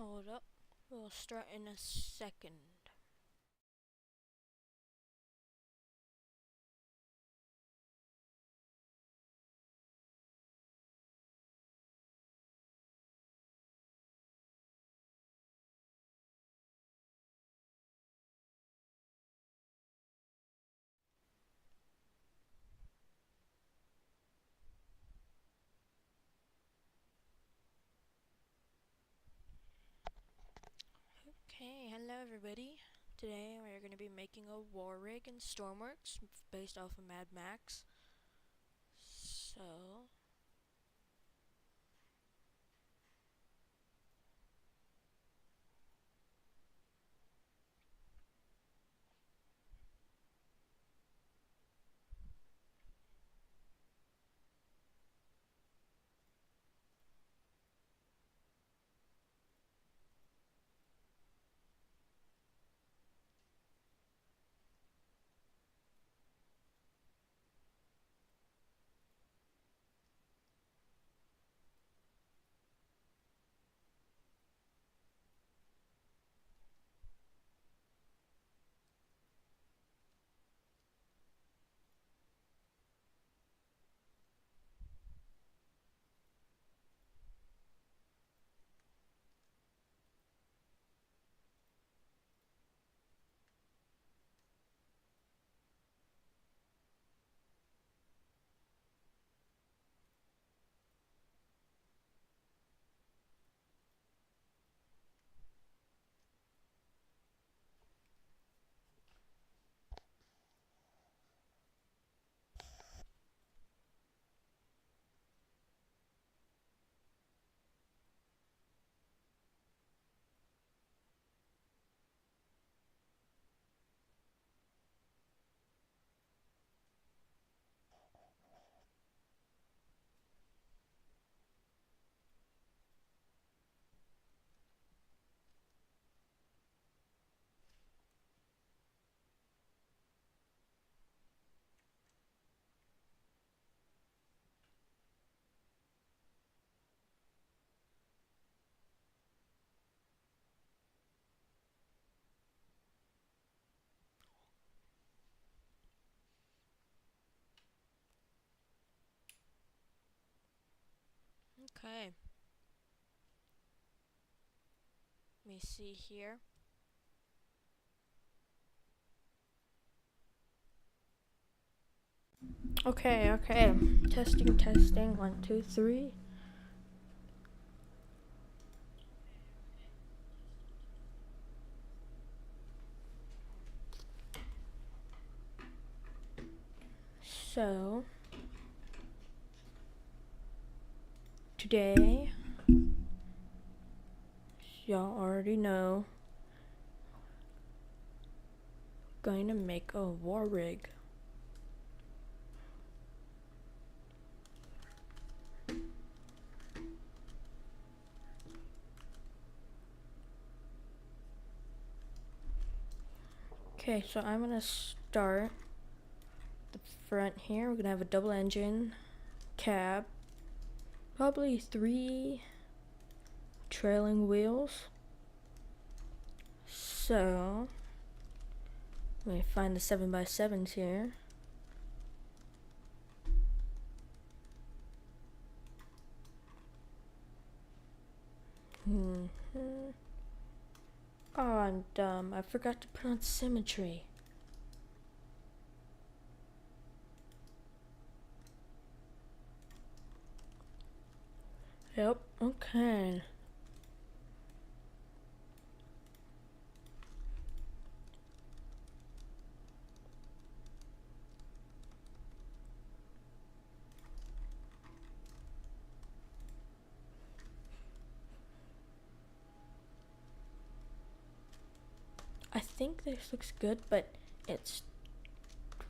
Hold up. We'll start in a second. Okay, hello everybody. Today we're going to be making a war rig in Stormworks based off of Mad Max. So, okay. Let me see here. Okay. Testing. 1, 2, 3. So, today, y'all already know, going to make a war rig. Okay, so I'm gonna start the front here. We're gonna have a double engine, cab, probably 3 trailing wheels. So, let me find the 7x7s here. Oh, I'm dumb. I forgot to put on symmetry. Yep, okay. I think this looks good, but it's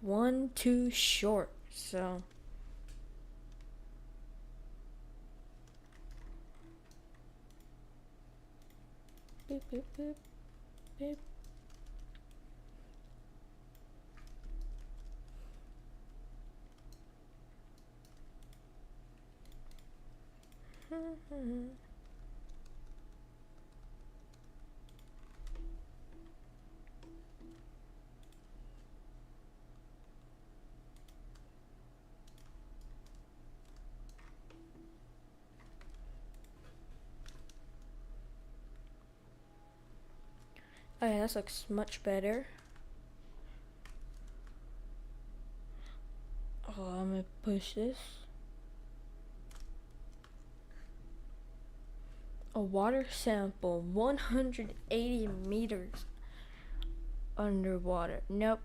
1 too short, so. Boop, boop, boop, boop. Oh yeah, this looks much better. Oh, I'm gonna push this. A water sample, 180 meters underwater. Nope.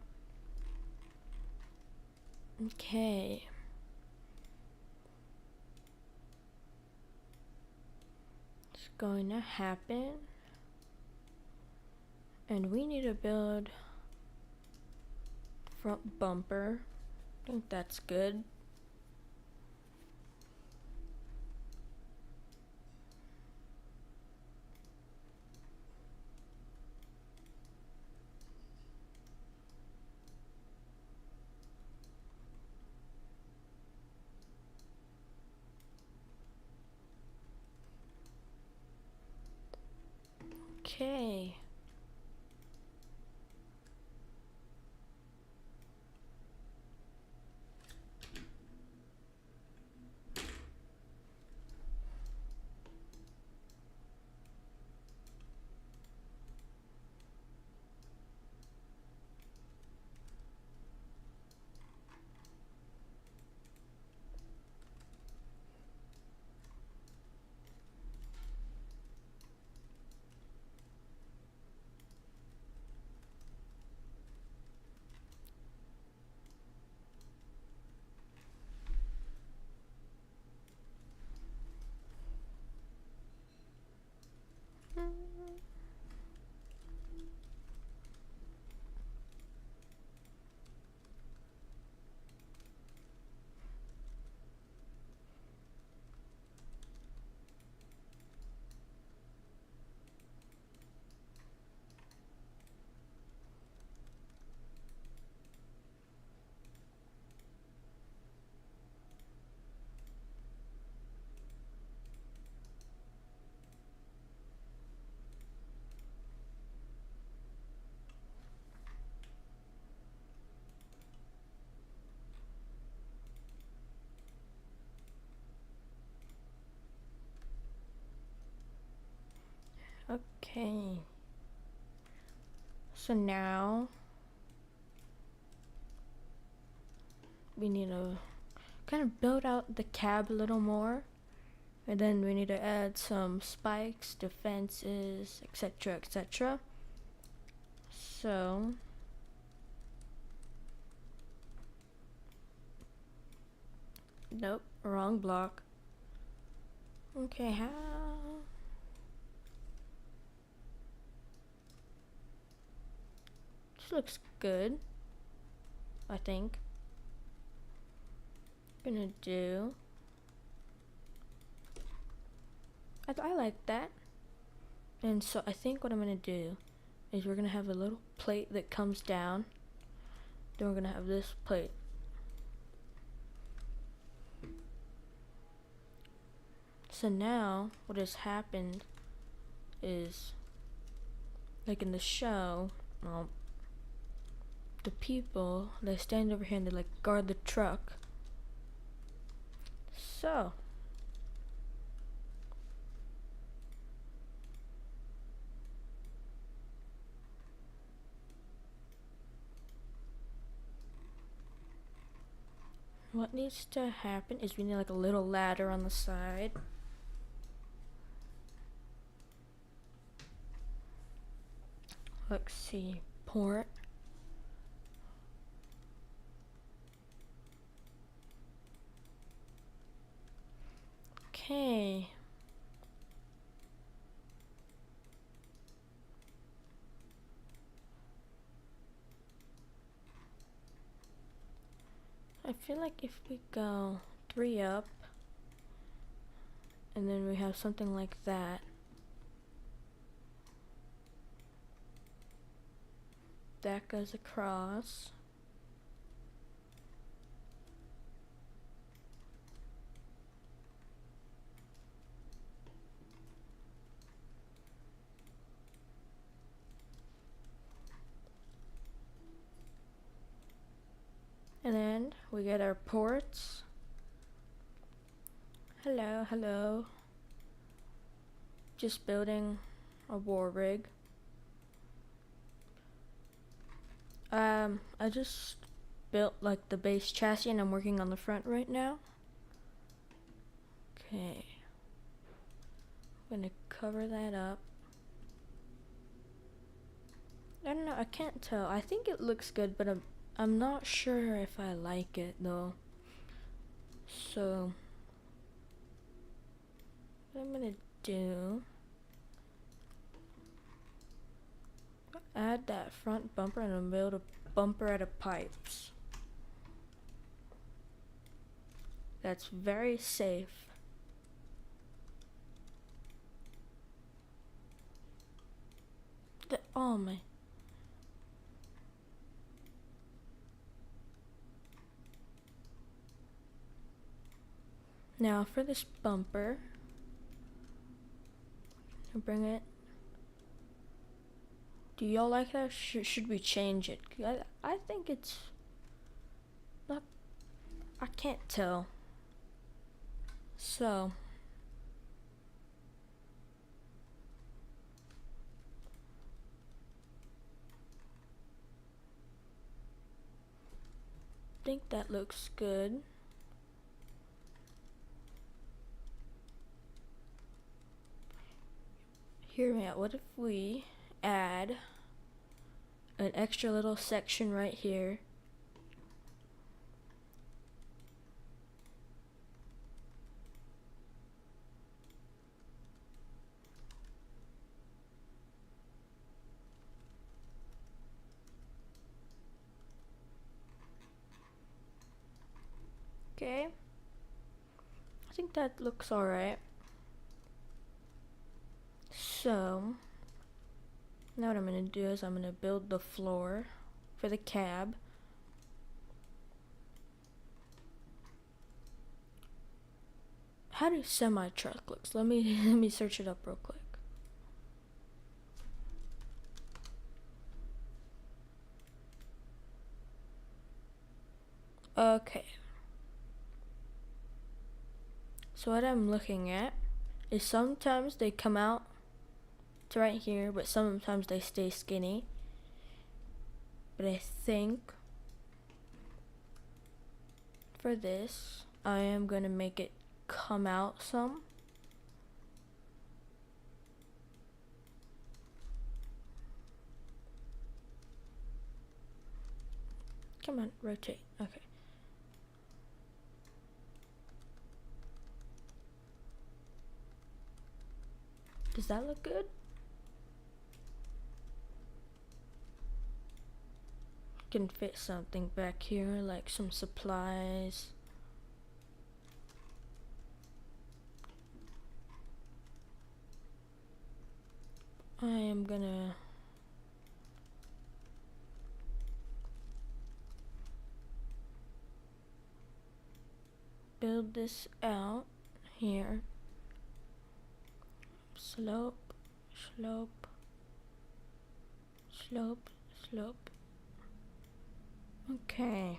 Okay. It's going to happen. And we need to build front bumper. I think that's good. Okay. Okay. So now we need to kind of build out the cab a little more. And then we need to add some spikes, defenses, etc., etc. So nope, wrong block. Okay, how? This looks good, I think. Gonna do. I like that. And so I think what I'm gonna do is we're gonna have a little plate that comes down. Then we're gonna have this plate. So now what has happened is, like in the show, the people, they stand over here and they like guard the truck. So what needs to happen is we need like a little ladder on the side. Let's see, port. Okay. I feel like if we go 3 up, and then we have something like that, that goes across. And then we get our ports. Hello, hello. Just building a war rig. I just built like the base chassis and I'm working on the front right now. Okay. I'm gonna cover that up. I don't know, I can't tell. I think it looks good, but I'm not sure if I like it though. So what I'm gonna do, add that front bumper and I'm build a bumper out of pipes. That's very safe. Oh my. Now for this bumper, I'll bring it. Do y'all like that? Should we change it? I think it's not, I can't tell. So I think that looks good. Hear me out. What if we add an extra little section right here? Okay. I think that looks alright. So now what I'm gonna do is I'm gonna build the floor for the cab. How do semi-truck looks? Let me search it up real quick. Okay. So what I'm looking at is sometimes they come out to right here, but sometimes they stay skinny. But I think for this, I am gonna make it come out some. Come on, rotate. Okay. Does that look good? Can fit something back here, like some supplies. I am gonna build this out here. Slope, slope, slope, slope. Okay.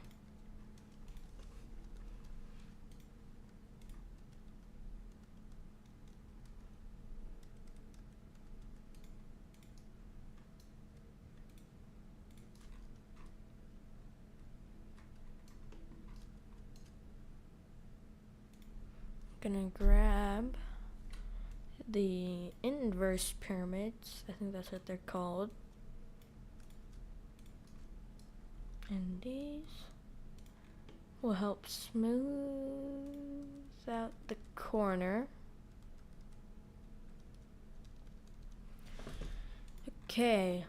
Gonna grab the inverse pyramids. I think that's what they're called. And these will help smooth out the corner. Okay.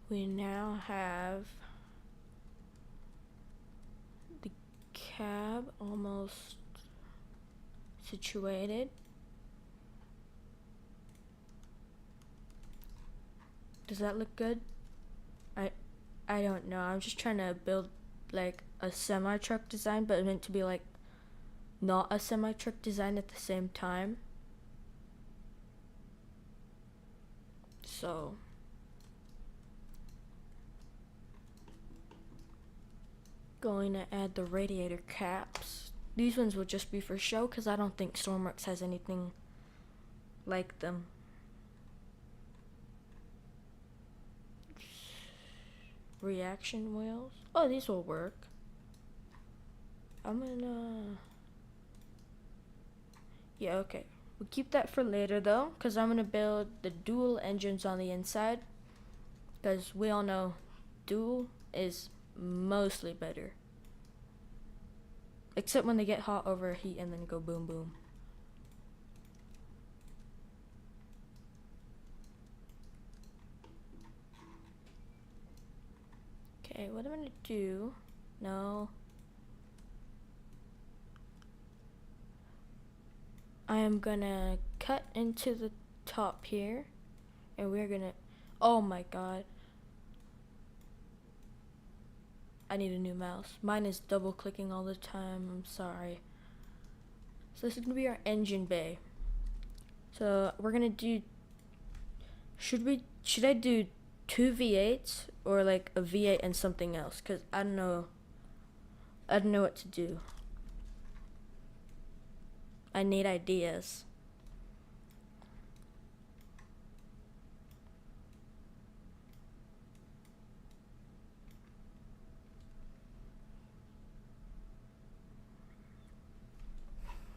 We now have the cab almost situated. Does that look good? I don't know. I'm just trying to build like a semi-truck design, but meant to be like not a semi-truck design at the same time. So going to add the radiator caps. These ones will just be for show because I don't think Stormworks has anything like them. reaction wheels. Oh, these will work. I'm gonna... Yeah, okay. We'll keep that for later though, because I'm gonna build the dual engines on the inside. Because we all know dual is mostly better. Except when they get hot, overheat, and then go boom boom. Okay, what I'm gonna do... No. I am gonna cut into the top here. And we're gonna... Oh my god. I need a new mouse. Mine is double clicking all the time. I'm sorry. So this is gonna be our engine bay. So we're gonna do... Should I do 2 V8s or like a V8 and something else? Cause I don't know what to do. I need ideas.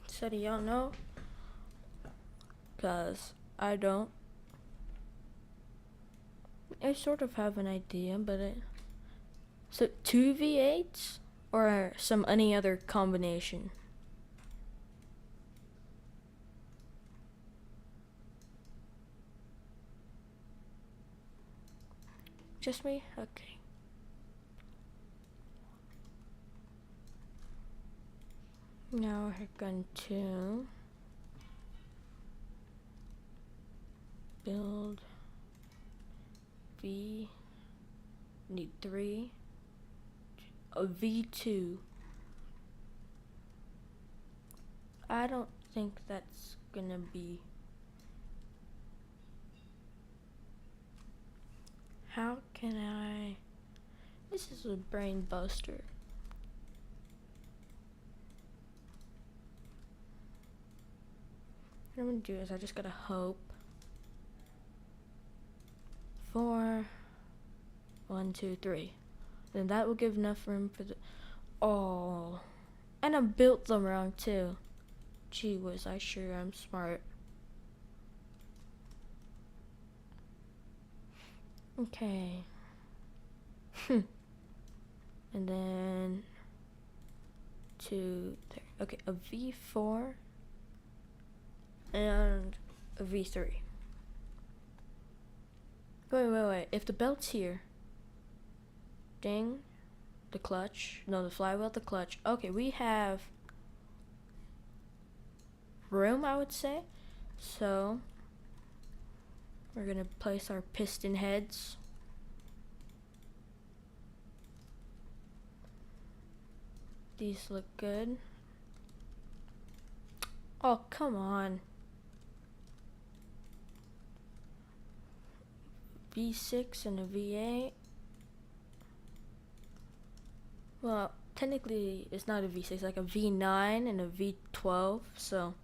So do y'all know? Cause I don't. I sort of have an idea, but so 2 V8s or any other combination? Just me? Okay. Now we're going to build need 3, a V2. I don't think that's gonna be... How can I... This is a brain buster. What I'm gonna do is I just gotta hope. 4, 1, 2, 3. Then that will give enough room for the... Oh. And I built them wrong too. Gee whiz, I sure am smart. Okay. And then 2, 3. Okay, a V4 and a V3. Wait. If the belt's here, ding, the clutch. No, the flywheel, the clutch. Okay, we have room, I would say. So we're gonna place our piston heads. These look good. Oh, come on. V6 and a V8. Well, technically it's not a V6, it's like a V9 and a V12. So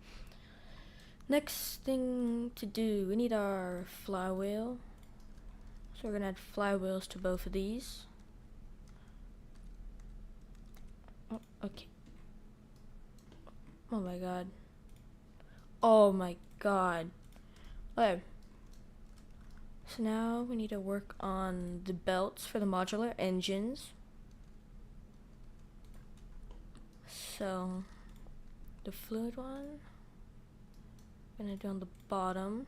next thing to do, we need our flywheel. So we're gonna add flywheels to both of these. Oh, okay. Oh my god. Oh my god. Okay. So now we need to work on the belts for the modular engines. So the fluid one, I'm gonna do on the bottom.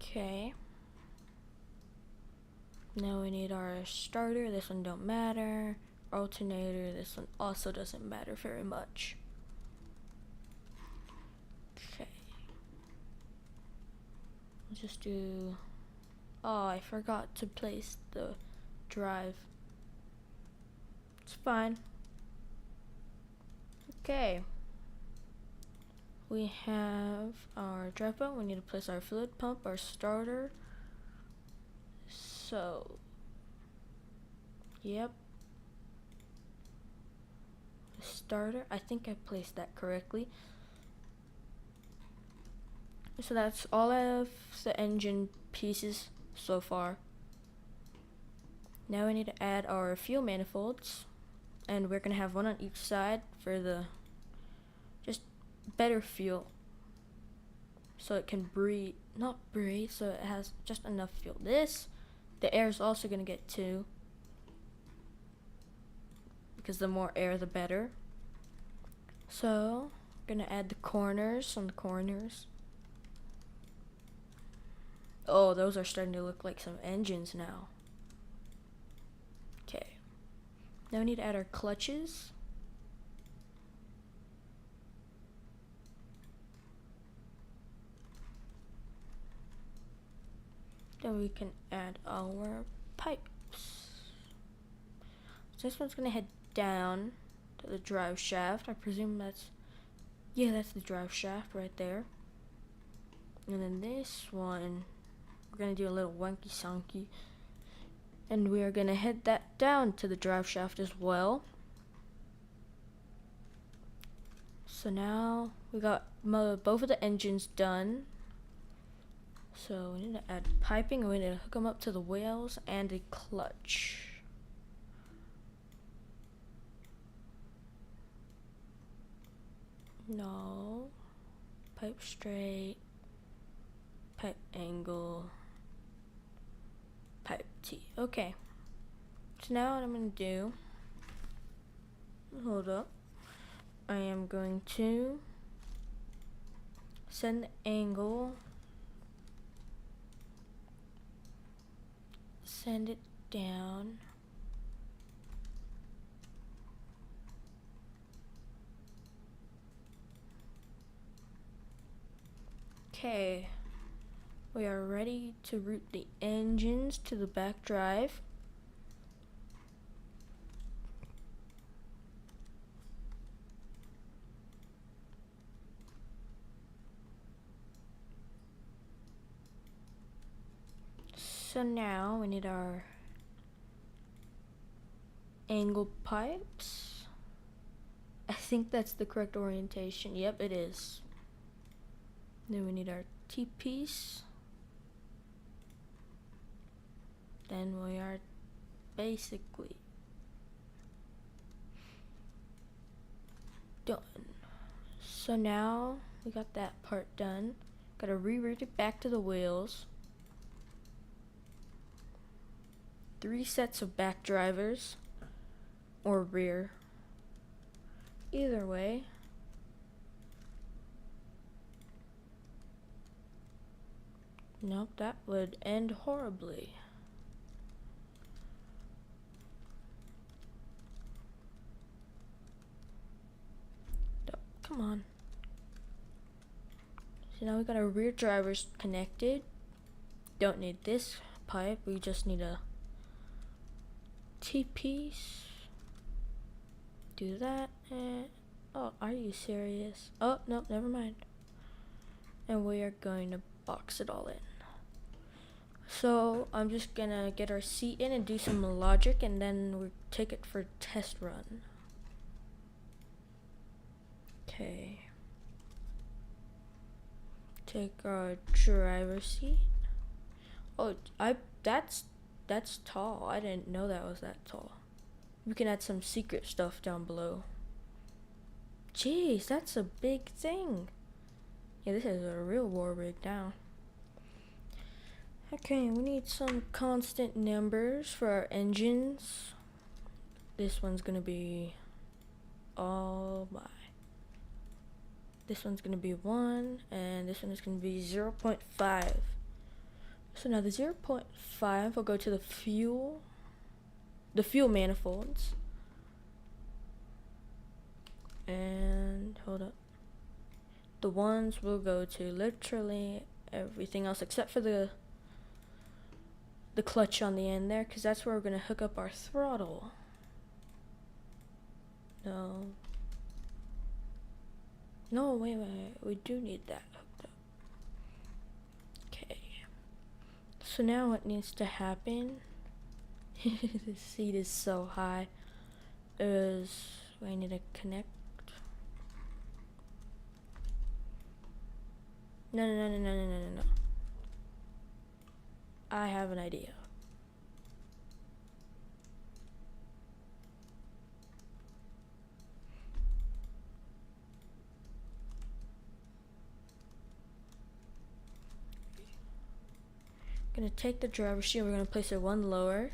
Okay. Now we need our starter. This one don't matter. Alternator. This one also doesn't matter very much. Okay. We'll just do... Oh, I forgot to place the drive. It's fine. Okay. We have our drive pump. We need to place our fluid pump, our starter. So, yep. The starter, I think I placed that correctly. So that's all of the engine pieces so far. Now we need to add our fuel manifolds, and we're gonna have one on each side for the just better fuel, so it can breathe, not breathe, so it has just enough fuel. The air is also gonna get two, because the more air the better. So we're gonna add the corners on the corners. Oh, those are starting to look like some engines now. Okay. Now we need to add our clutches. Then we can add our pipes. So this one's gonna head down to the drive shaft. I presume that's the drive shaft right there. And then this one, we're gonna do a little wonky sonky, and we are gonna head that down to the drive shaft as well. So now we got both of the engines done. So we need to add piping, and we need to hook them up to the wheels and a clutch. No. Pipe straight. Pipe angle. Pipe T. Okay. So now what I'm going to do, hold up, I am going to send the angle, send it down. Okay, we are ready to route the engines to the back drive. So now we need our angle pipes. I think that's the correct orientation. Yep, it is. Then we need our T-piece. Then we are basically done. So now we got that part done. Gotta reroute it back to the wheels. 3 sets of back drivers or rear. Either way. Nope, that would end horribly. Oh, come on. So now we got our rear drivers connected. Don't need this pipe, we just need a T-piece. Do that, and oh, are you serious? Oh, no, never mind. And we are going to box it all in. So I'm just gonna get our seat in and do some logic, and then we'll take it for a test run. Okay. Take our driver's seat. Oh, that's tall. I didn't know that was that tall. We can add some secret stuff down below. Jeez, that's a big thing. Yeah, this is a real war rig now. Okay, we need some constant numbers for our engines. This one's gonna be, oh my. This one's gonna be 1, and this one is gonna be 0.5. So now the 0.5 will go to the fuel manifolds. And hold up. The 1s will go to literally everything else except for the clutch on the end there, because that's where we're going to hook up our throttle. No, wait, we do need that hooked up. Okay, so now what needs to happen, the seat is so high, is we need to connect No, no, no, no, no, no, no, no. I have an idea. Gonna take the driver's seat, we're gonna place it one lower.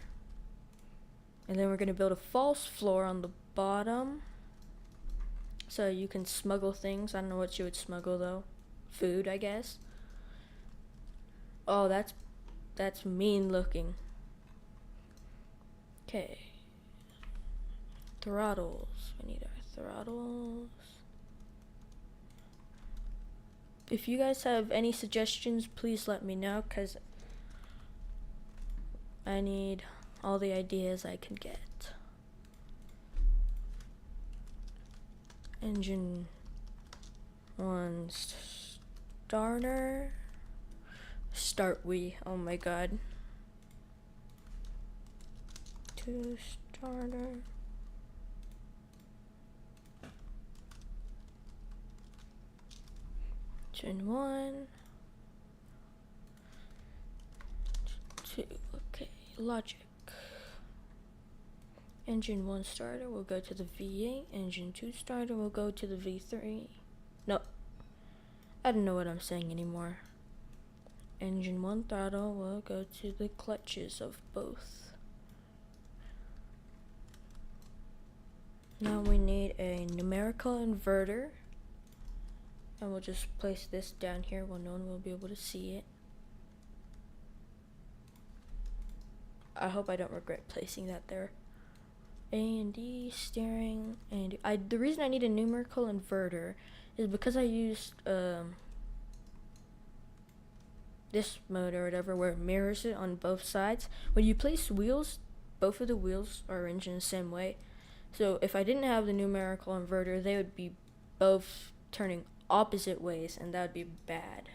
And then we're gonna build a false floor on the bottom. So you can smuggle things. I don't know what you would smuggle though. Food, I guess. Oh, that's mean looking. Okay. Throttles. We need our throttles. If you guys have any suggestions, please let me know, because I need all the ideas I can get. Engine 1 starter. Start we. Oh my god. 2 starter. Engine 1. 2. Okay. Logic. Engine 1 starter will go to the V8. Engine 2 starter will go to the V3. No. I don't know what I'm saying anymore. Engine 1 throttle will go to the clutches of both. Now we need a numerical inverter. And we'll just place this down here where no one will be able to see it. I hope I don't regret placing that there. A and D, steering, and the reason I need a numerical inverter is because I used this mode or whatever where it mirrors it on both sides. When you place wheels, both of the wheels are arranged in the same way. So if I didn't have the numerical inverter, they would be both turning opposite ways, and that would be bad.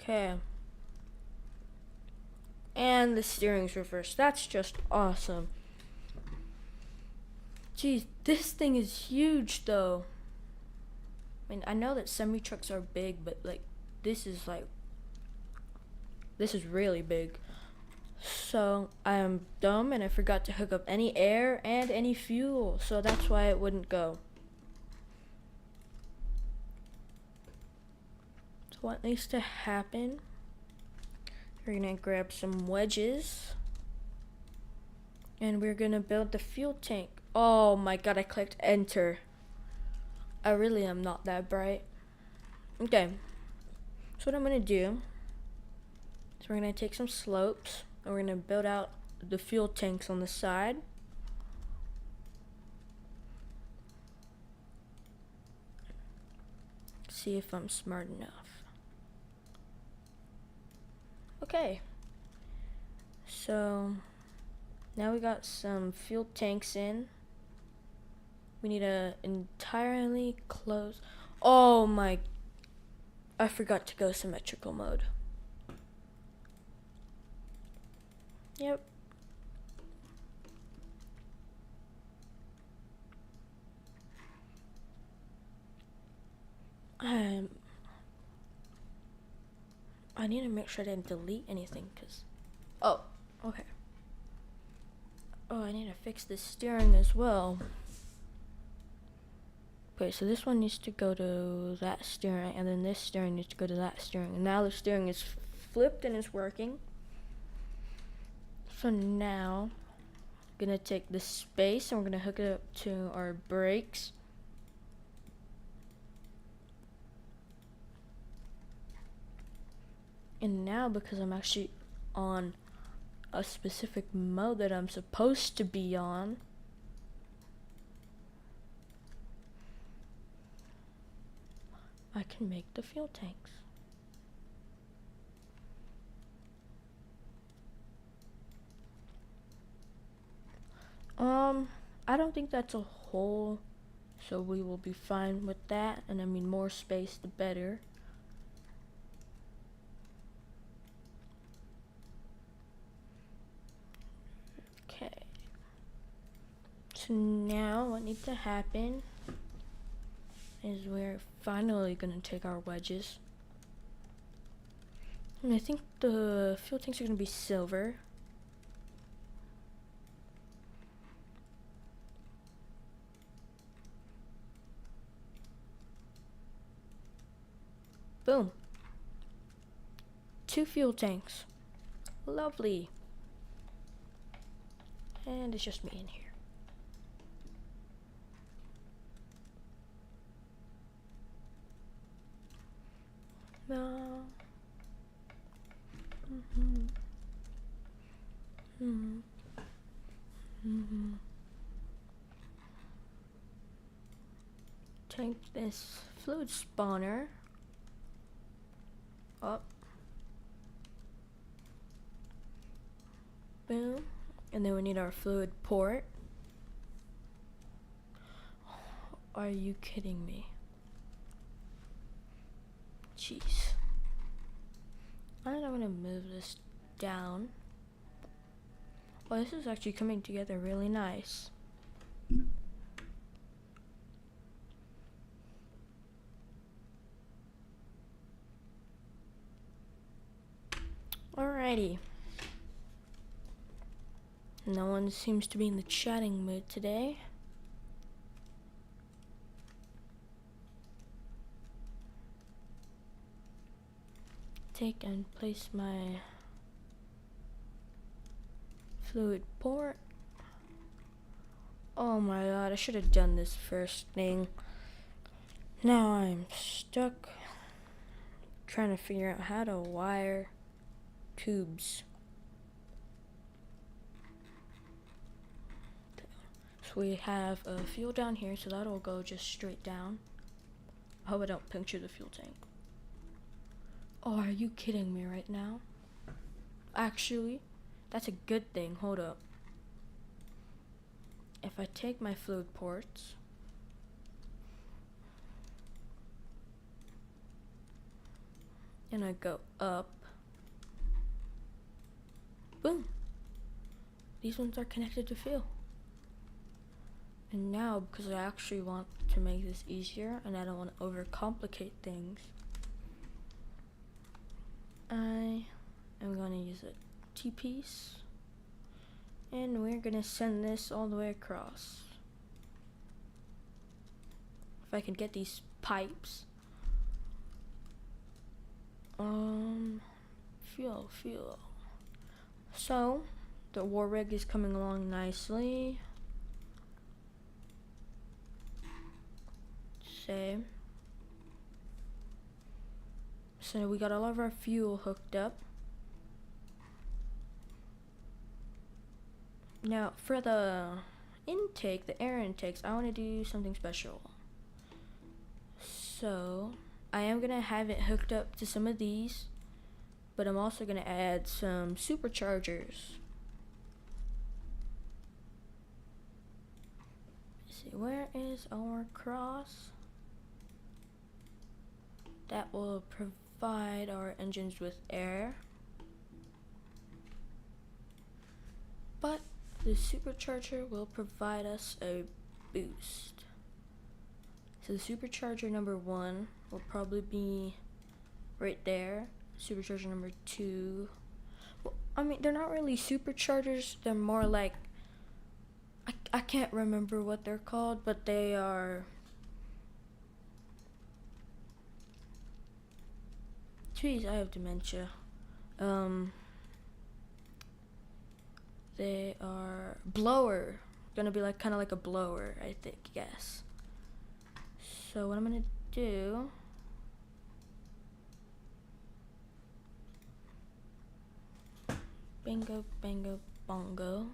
Okay. And the steering's reversed. That's just awesome. Geez, this thing is huge though. I mean, I know that semi-trucks are big, but like, this is really big. So, I am dumb and I forgot to hook up any air and any fuel, so that's why it wouldn't go. So what needs to happen? We're gonna grab some wedges and we're gonna build the fuel tank. Oh my god, I clicked enter. I really am not that bright. Okay, so what I'm gonna do is we're gonna take some slopes and we're gonna build out the fuel tanks on the side. See if I'm smart enough. Okay, so now we got some fuel tanks in. We need a entirely closed. Oh my, I forgot to go symmetrical mode. Yep. I need to make sure I didn't delete anything, cause, oh, okay. Oh, I need to fix the steering as well. Okay, so this one needs to go to that steering, and then this steering needs to go to that steering. And now the steering is flipped and it's working. So now, I'm gonna take this space and we're gonna hook it up to our brakes. And now, because I'm actually on a specific mode that I'm supposed to be on, I can make the fuel tanks. I don't think that's a hole, so we will be fine with that. And I mean, more space the better. So now what needs to happen is we're finally gonna take our wedges. And I think the fuel tanks are gonna be silver. Boom. 2 fuel tanks. Lovely. And it's just me in here. No. Take this fluid spawner up. Boom. And then we need our fluid port. Are you kidding me? Jeez. I'm gonna move this down. Oh, this is actually coming together really nice. Alrighty. No one seems to be in the chatting mood today. Take and place my fluid port. Oh my god, I should have done this first thing. Now I'm stuck trying to figure out how to wire tubes. So we have a fuel down here, so that'll go just straight down. I hope I don't puncture the fuel tank. Oh, are you kidding me right now? Actually, that's a good thing. Hold up. If I take my fluid ports and I go up, boom. These ones are connected to fuel. And now, because I actually want to make this easier and I don't want to overcomplicate things, I am going to use a T-piece and we're going to send this all the way across. If I can get these pipes. Fuel. So, the war rig is coming along nicely. Same. So we got all of our fuel hooked up. Now for the intake, the air intakes, I want to do something special. So I am going to have it hooked up to some of these, but I'm also going to add some superchargers. Let's see, where is our cross? That will provide our engines with air. But the supercharger will provide us a boost. So the supercharger number 1 will probably be right there. Supercharger number 2. Well, I mean, they're not really superchargers. They're more like, I can't remember what they're called, but they are. Jeez, I have dementia. They are blower. Gonna be like kind of like a blower, I think. Yes. So what I'm gonna do. Bingo, bango, bongo.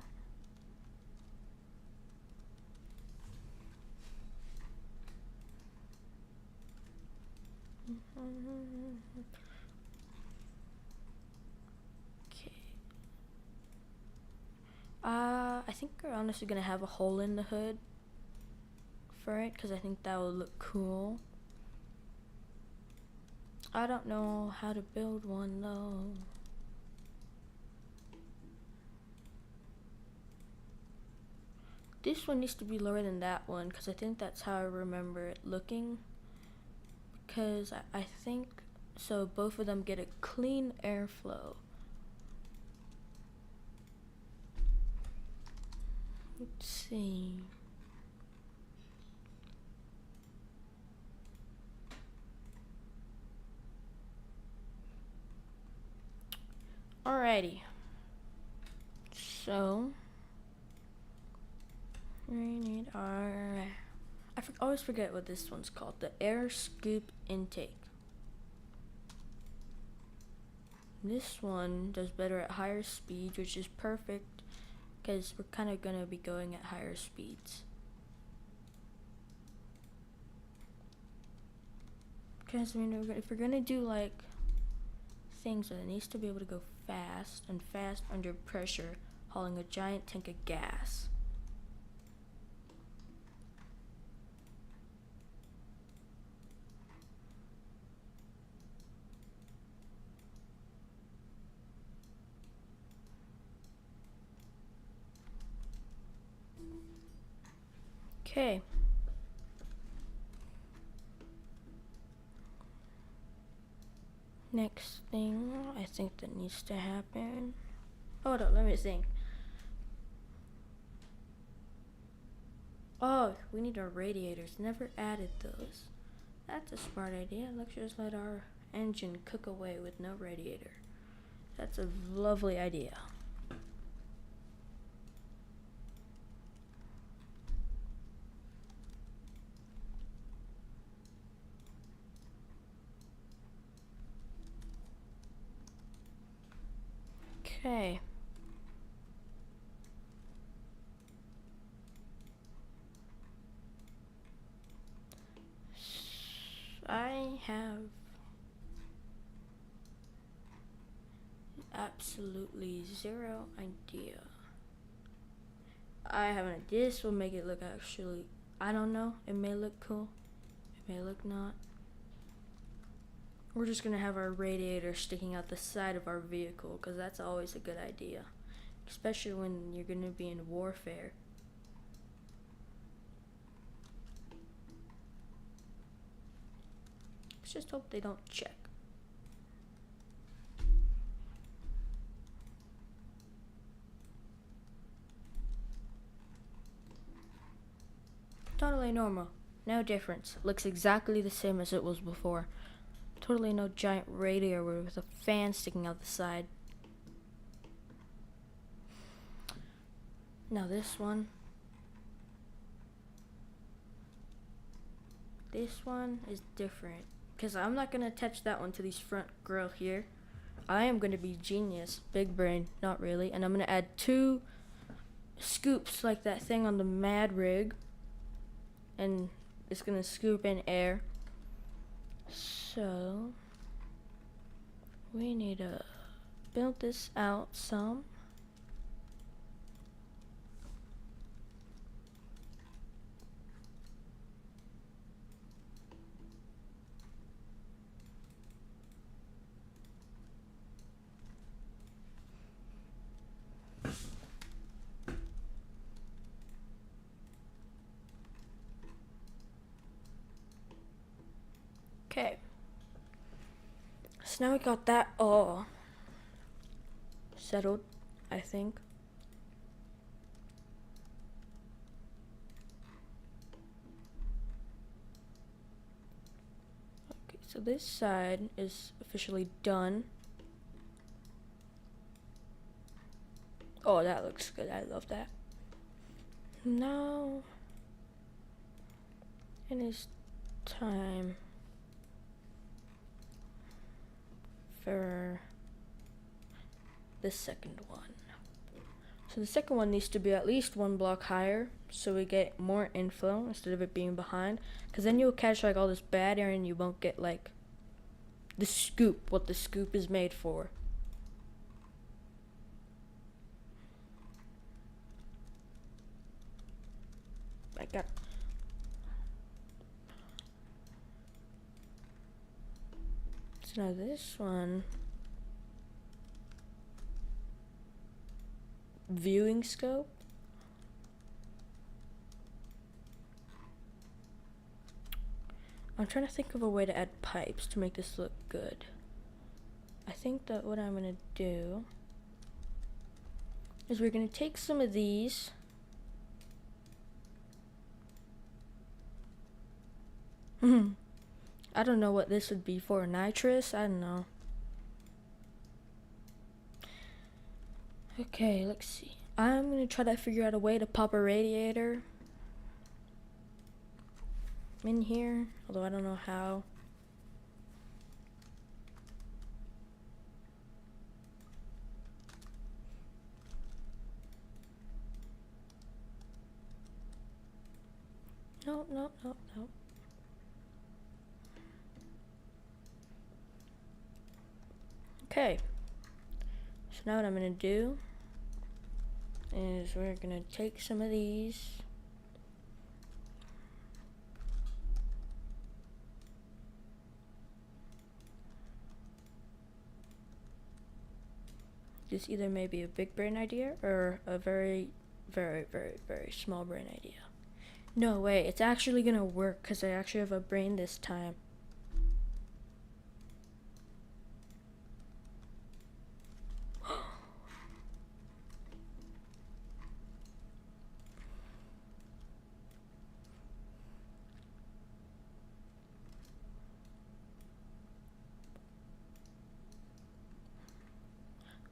Okay. I think we're honestly gonna have a hole in the hood for it because I think that would look cool. I don't know how to build one though. this one needs to be lower than that one because I think that's how I remember it looking. Because I think so both of them get a clean airflow. Let's see. Alrighty. So we need our, always forget what this one's called, the air scoop intake. This one does better at higher speeds, which is perfect because we're kind of gonna be going at higher speeds. Because if we're gonna do like things, it needs to be able to go fast and fast under pressure, hauling a giant tank of gas. Okay. Next thing I think that needs to happen. Hold on, let me think. Oh, we need our radiators. Never added those. That's a smart idea. Let's just let our engine cook away with no radiator. That's a lovely idea. Okay. I have absolutely zero idea. I have an idea. This will make it look actually, I don't know. It may look cool. It may look not. We're just gonna have our radiator sticking out the side of our vehicle because that's always a good idea, especially when you're gonna be in warfare. Let's just hope they don't check. Totally normal. No difference. Looks exactly the same as it was before. Totally no giant radiator with a fan sticking out the side. Now this one. This one is different. Because I'm not going to attach that one to these front grill here. I am going to be genius. Big brain. Not really. And I'm going to add 2 scoops like that thing on the Mad Rig. And it's going to scoop in air. So we need to build this out some. Okay. So now we got that all settled, I think. Okay, so this side is officially done. Oh, that looks good. I love that. Now it is time for the second one. So the second one needs to be at least 1 block higher so we get more inflow instead of it being behind, because then you'll catch like all this bad air and you won't get like the scoop, what the scoop is made for. I got so now this one, viewing scope. I'm trying to think of a way to add pipes to make this look good. I think that what I'm gonna do is we're gonna take some of these. I don't know what this would be for. Nitrous? I don't know. Okay, let's see. I'm gonna try to figure out a way to pop a radiator in here, although I don't know how. No. Okay. So now what I'm gonna do is we're gonna take some of these. This either may be a big brain idea or a very, very, very, very small brain idea. No way, it's actually gonna work because I actually have a brain this time.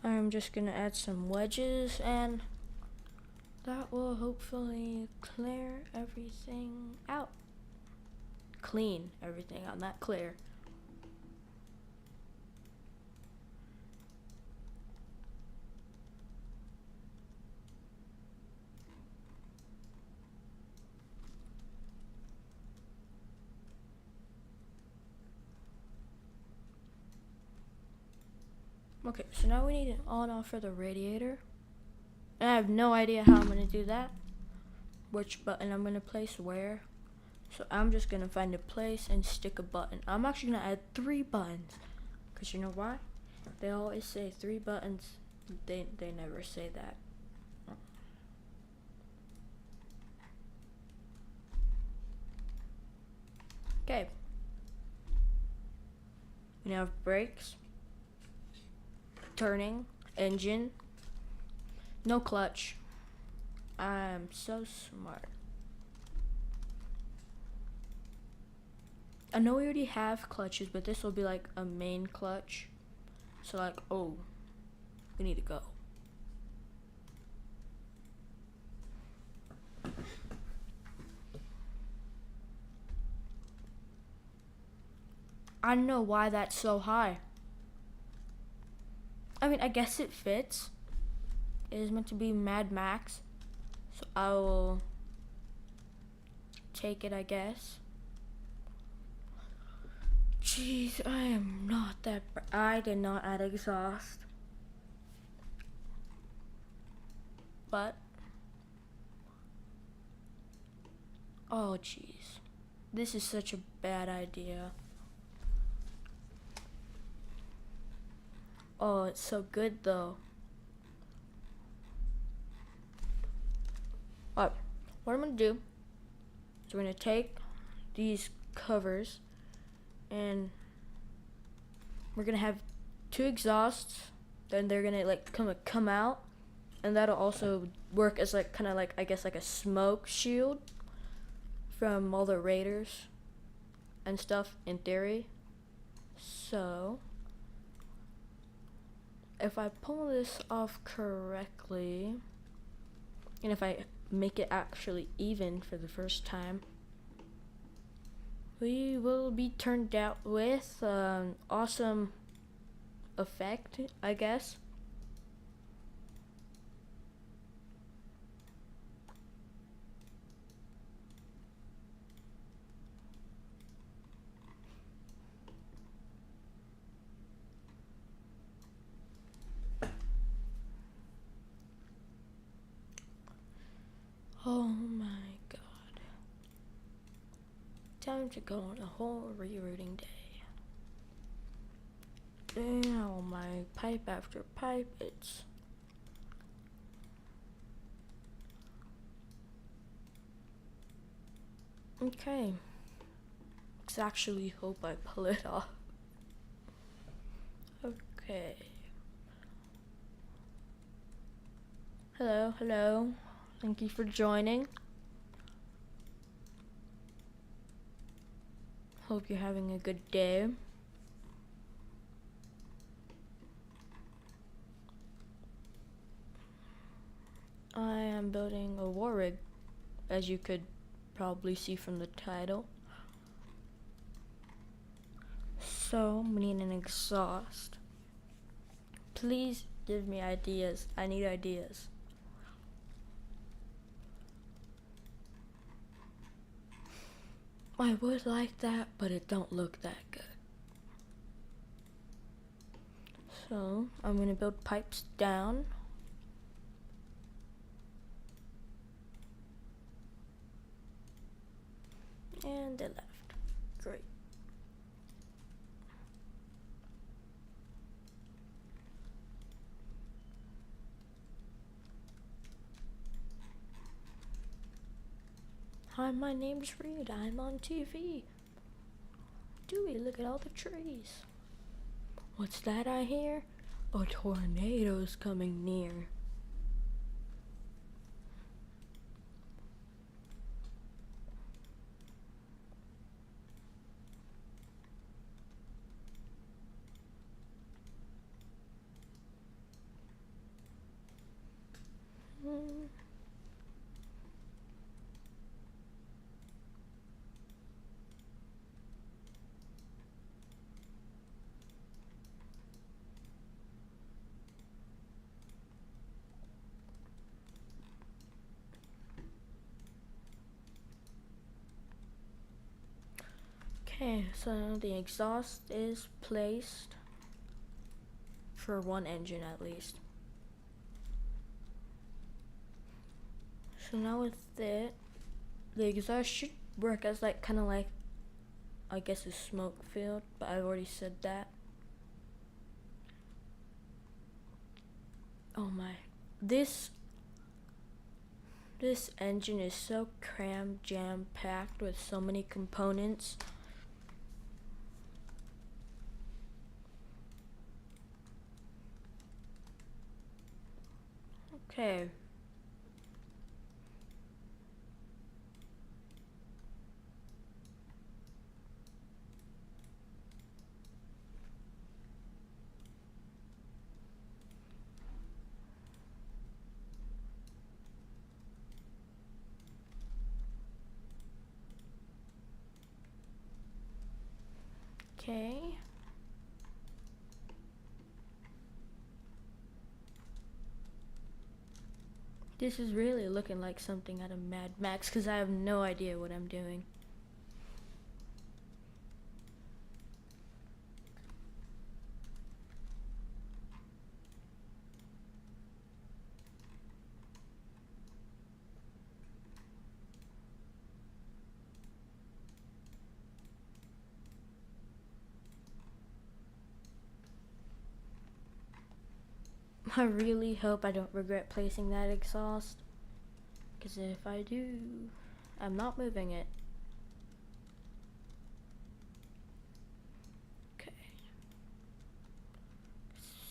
I'm just gonna add some wedges and that will hopefully clear everything out. Clean everything out, not clear. Okay, so now we need an on-off for the radiator. And I have no idea how I'm gonna do that. Which button I'm gonna place where. So I'm just gonna find a place and stick a button. I'm actually gonna add 3 buttons. Cause you know why? They always say 3 buttons. They never say that. Okay. We now have brakes. Turning, engine, no clutch. I'm so smart. I know we already have clutches, but this will be like a main clutch. So like, oh, we need to go. I don't know why that's so high. I mean, I guess it fits. It is meant to be Mad Max. So I will take it, I guess. Jeez, I am not that I did not add exhaust. But oh jeez. This is such a bad idea. Oh, it's so good though. Alright, what I'm gonna do is we're gonna take these covers and we're gonna have 2 exhausts, then they're gonna like come out, and that'll also work as like kind of like, I guess, like a smoke shield from all the raiders and stuff in theory. So if I pull this off correctly, and if I make it actually even for the first time, we will be turned out with an awesome effect, I guess. Oh my god. Time to go on a whole rerouting day. Oh my, pipe after pipe, it's... Okay. actually hope I pull it off. Okay. Hello, hello. Thank you for joining. Hope you're having a good day. I am building a war rig, as you could probably see from the title. So, we need an exhaust. Please give me ideas. I need ideas. I would like that, but it don't look that good. So, I'm gonna build pipes down. And they left. Great. Hi, my name's Reed. I'm on TV. Dewey, look at all the trees. What's that I hear? A tornado's coming near. Okay, so the exhaust is placed for one engine at least. So now with it, the exhaust should work as like kind of like, I guess, a smoke field, but I've already said that. Oh my, this engine is so crammed, jam-packed with so many components. Okay. Okay. This is really looking like something out of Mad Max because I have no idea what I'm doing. I really hope I don't regret placing that exhaust, because if I do, I'm not moving it. Okay.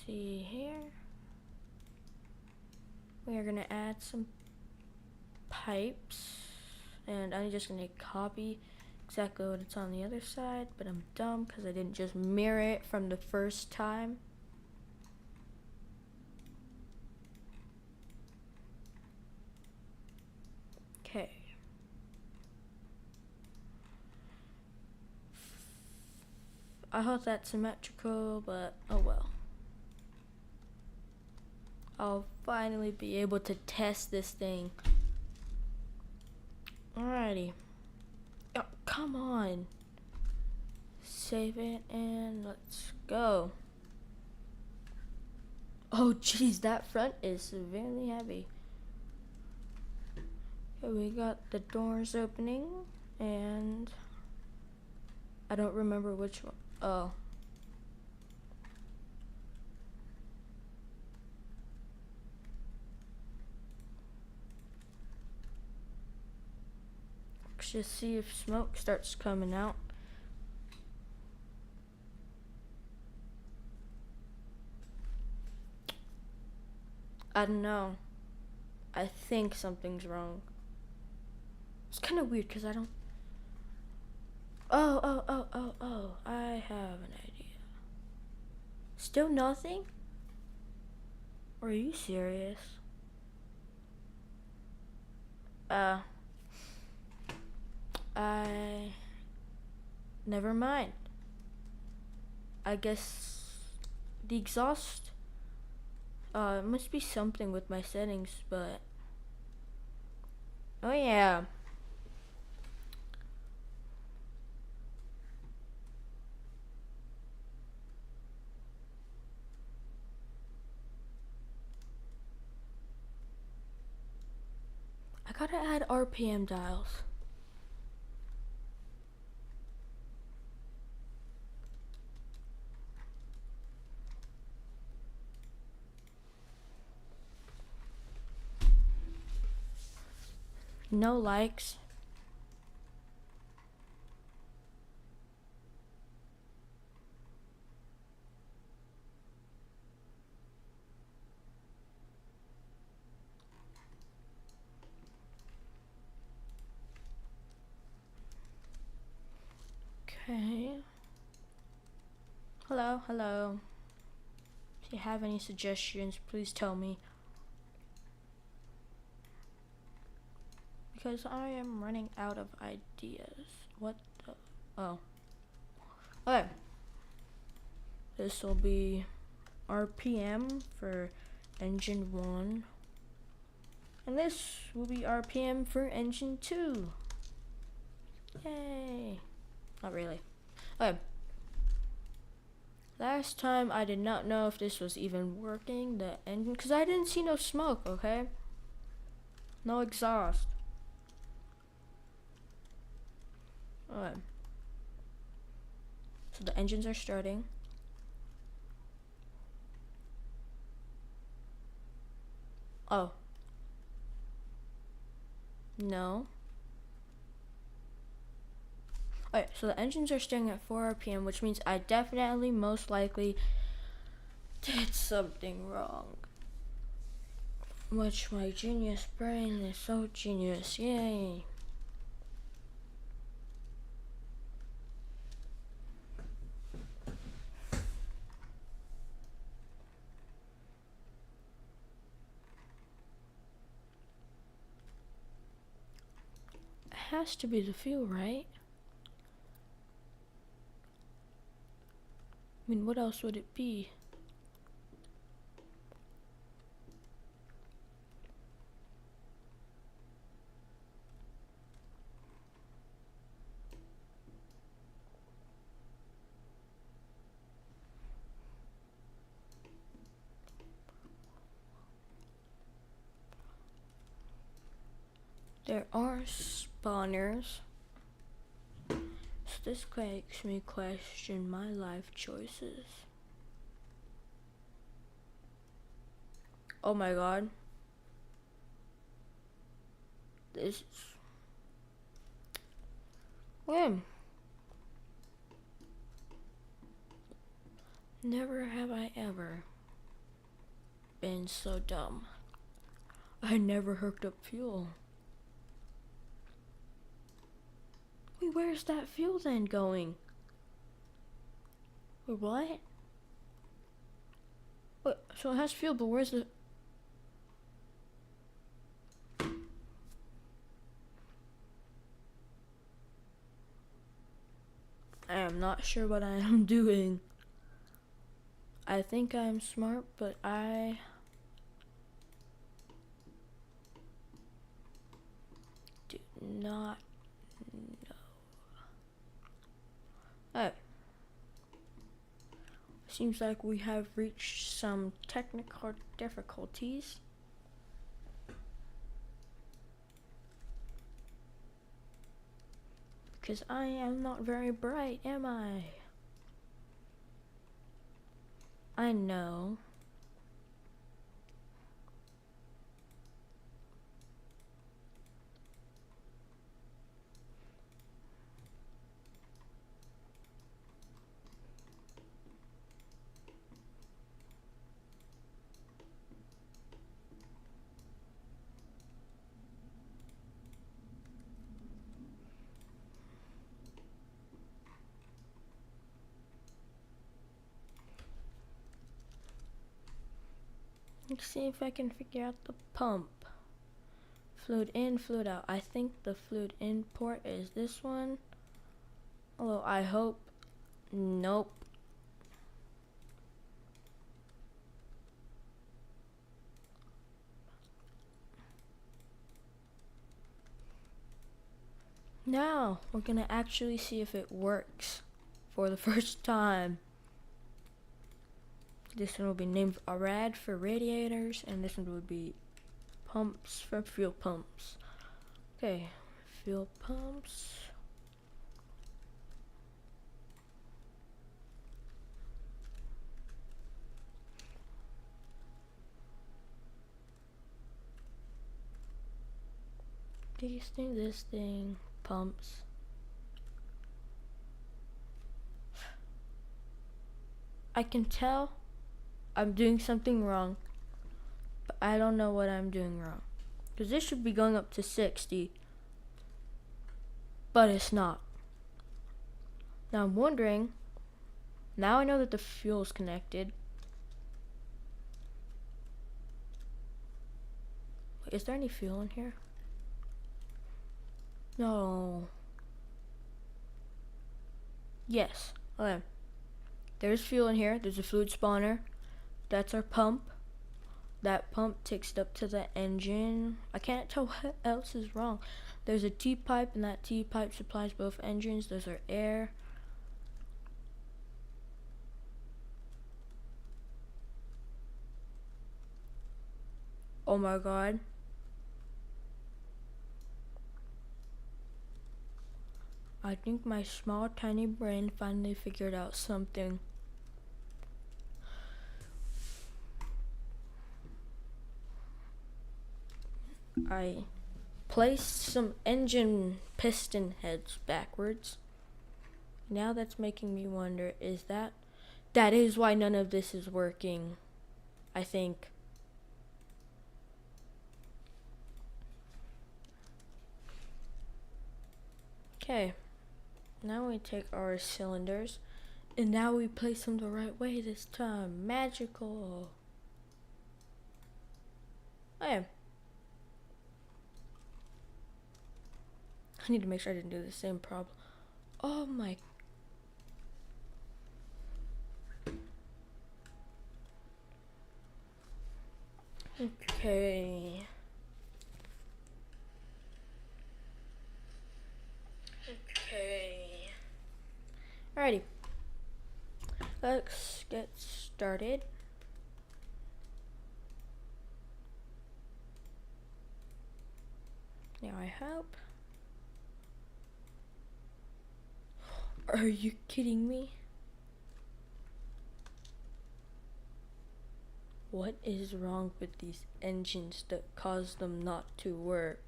See here. We are gonna add some pipes, and I'm just gonna copy exactly what it's on the other side, but I'm dumb because I didn't just mirror it from the first time. Okay. I hope that's symmetrical, but oh well. I'll finally be able to test this thing. Alrighty. Oh, come on. Save it and let's go. Oh geez, that front is severely heavy. Okay, we got the doors opening, and I don't remember which one. Oh. Let's just see if smoke starts coming out. I don't know. I think something's wrong. It's kind of weird because I don't. Oh. I have an idea. Still nothing? Are you serious? I. Never mind. I guess the exhaust. It must be something with my settings, but. Oh, yeah. I gotta add RPM dials. No likes. Okay. Hello. If you have any suggestions, please tell me. Because I am running out of ideas. What the? Oh. Okay. This will be RPM for engine 1. And this will be RPM for engine 2. Yay. Not really. Okay. Last time I did not know if this was even working, the engine, because I didn't see no smoke, okay? No exhaust. Okay. So the engines are starting. Oh. No. Alright, so the engines are starting at 4 RPM, which means I definitely, most likely, did something wrong. Which my genius brain is so genius. Yay. It has to be the fuel, right? I mean, what else would it be? There are spawners. So this makes me question my life choices. Oh my god. This is... When? Never have I ever been so dumb. I never hooked up fuel. Wait, where's that fuel then going? Wait, what? Wait, so it has fuel, but where's the... I am not sure what I am doing. I think I'm smart, but I... do not know. Oh. Seems like we have reached some technical difficulties. Because I am not very bright, am I? I know. Let's see if I can figure out the pump. Fluid in, fluid out. I think the fluid in port is this one. Although I hope. Nope. Now we're gonna actually see if it works for the first time. This one will be named RAD for radiators, and this one would be pumps for fuel pumps. Okay, fuel pumps. This thing pumps. I can tell I'm doing something wrong, but I don't know what I'm doing wrong. Because this should be going up to 60, but it's not. Now I'm wondering, now I know that the fuel's connected. Wait, is there any fuel in here? No. Yes. Okay. There's fuel in here. There's a fluid spawner. That's our pump. That pump takes it up to the engine. I can't tell what else is wrong. There's a T-pipe, and that T-pipe supplies both engines. Those are air. Oh my god. I think my small tiny brain finally figured out something. I placed some engine piston heads backwards. Now that's making me wonder, is that is why none of this is working, I think. Okay, now we take our cylinders, and now we place them the right way this time. Magical. Okay. I need to make sure I didn't do the same problem. Oh my. Okay. Alrighty. Let's get started. Now I hope. Are you kidding me? What is wrong with these engines that cause them not to work?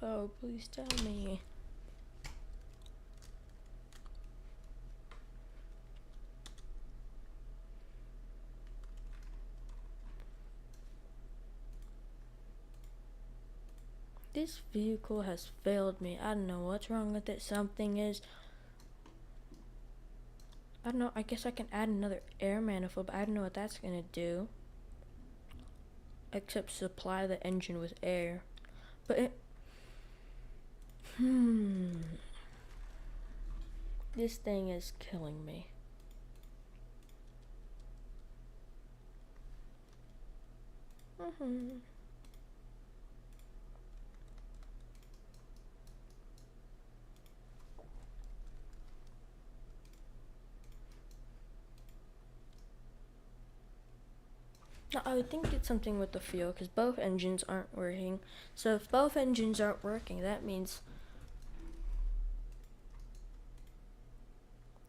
Oh, please tell me. This vehicle has failed me. I don't know what's wrong with it. Something is. I don't know. I guess I can add another air manifold, but I don't know what that's gonna do. Except supply the engine with air. But it. This thing is killing me. Now, I would think it's something with the fuel, because both engines aren't working. So if both engines aren't working, that means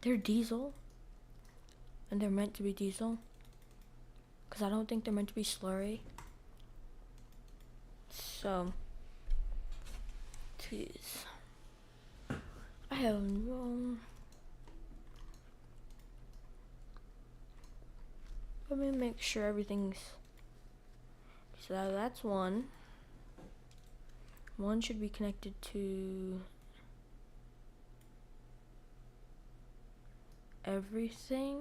they're diesel. And they're meant to be diesel. Because I don't think they're meant to be slurry. So, jeez. I have no. Let me make sure everything's. So that's one. One should be connected to everything.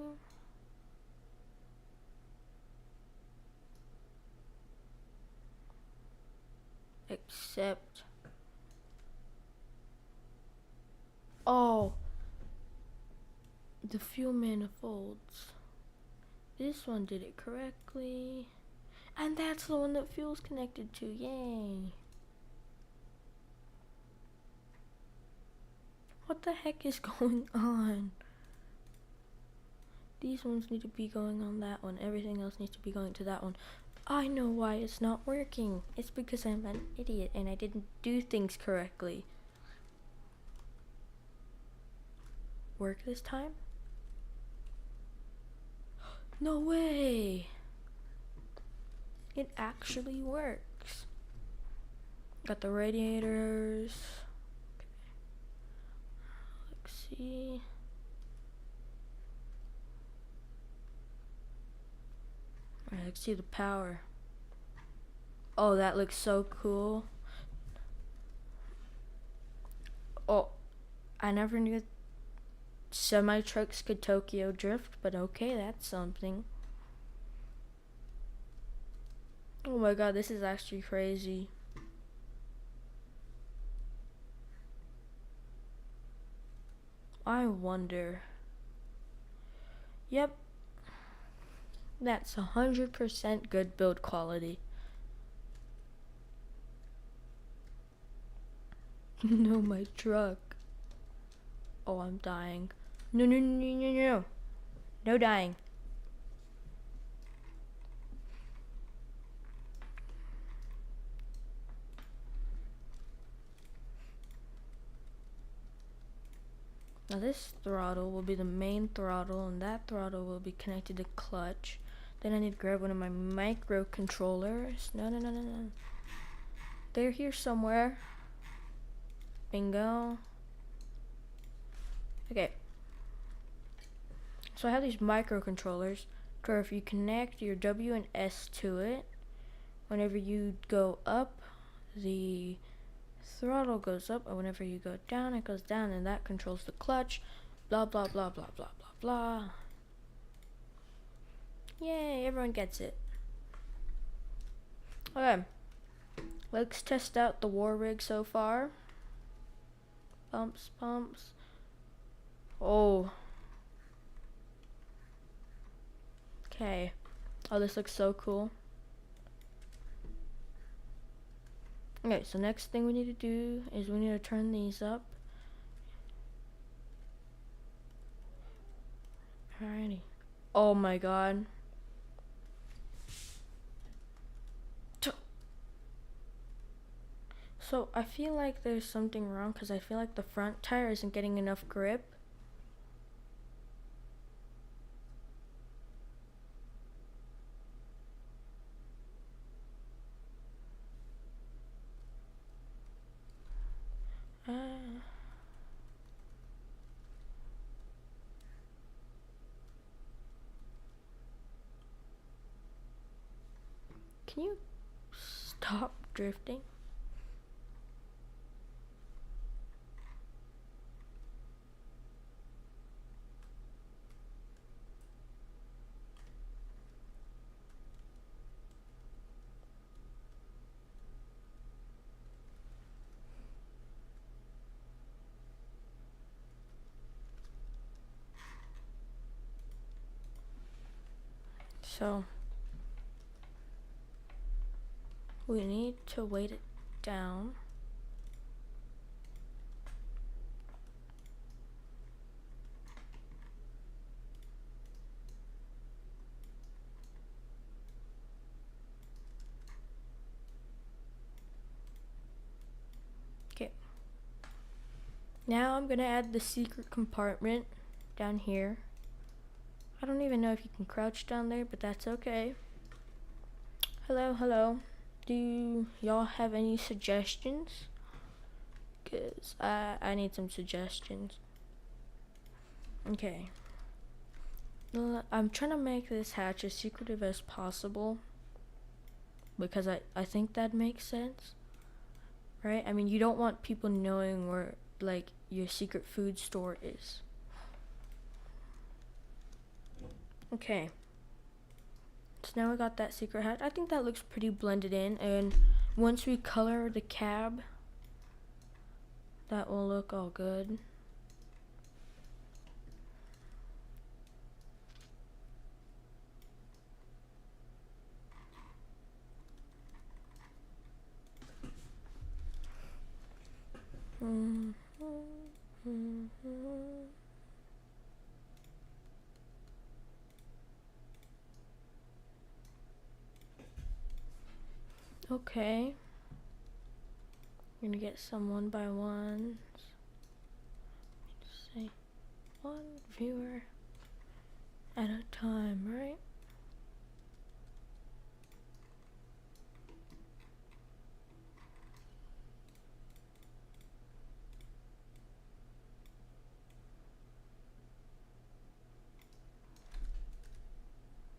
Except, oh, the fuel manifolds. This one did it correctly. And that's the one that fuel's connected to. Yay. What the heck is going on? These ones need to be going on that one. Everything else needs to be going to that one. I know why it's not working. It's because I'm an idiot and I didn't do things correctly. Work this time? No way! It actually works. Got the radiators. Okay. Let's see. Alright, let's see the power. Oh, that looks so cool. Oh, I never knew semi-trucks could Tokyo drift, but okay, that's something. Oh my god, this is actually crazy. I wonder. Yep. That's 100% good build quality. No, my truck. Oh, I'm dying. No, no, no, no, no, no. No dying. Now this throttle will be the main throttle, and that throttle will be connected to clutch. Then I need to grab one of my microcontrollers. No, no, no, no, no. They're here somewhere. Bingo. Okay. So I have these microcontrollers where if you connect your W and S to it, whenever you go up, the throttle goes up, and whenever you go down, it goes down, and that controls the clutch. Blah, blah, blah, blah, blah, blah, blah. Yay, everyone gets it. Okay. Let's test out the war rig so far. Pumps, pumps. Oh. Okay. Oh, this looks so cool. Okay, so next thing we need to do is we need to turn these up. Alrighty. Oh my god. So I feel like there's something wrong because I feel like the front tire isn't getting enough grip. Can you stop drifting? So we need to weight it down. Okay. Now I'm gonna add the secret compartment down here. I don't even know if you can crouch down there, but that's okay. Hello, hello. Do y'all have any suggestions? Cause I need some suggestions. Okay. I'm trying to make this hatch as secretive as possible because I think that makes sense, right? I mean, you don't want people knowing where like your secret food store is. Okay. So now we got that secret hatch. I think that looks pretty blended in, and once we color the cab, that will look all good. Okay. I'm gonna get some one by ones. Just say one viewer at a time, right?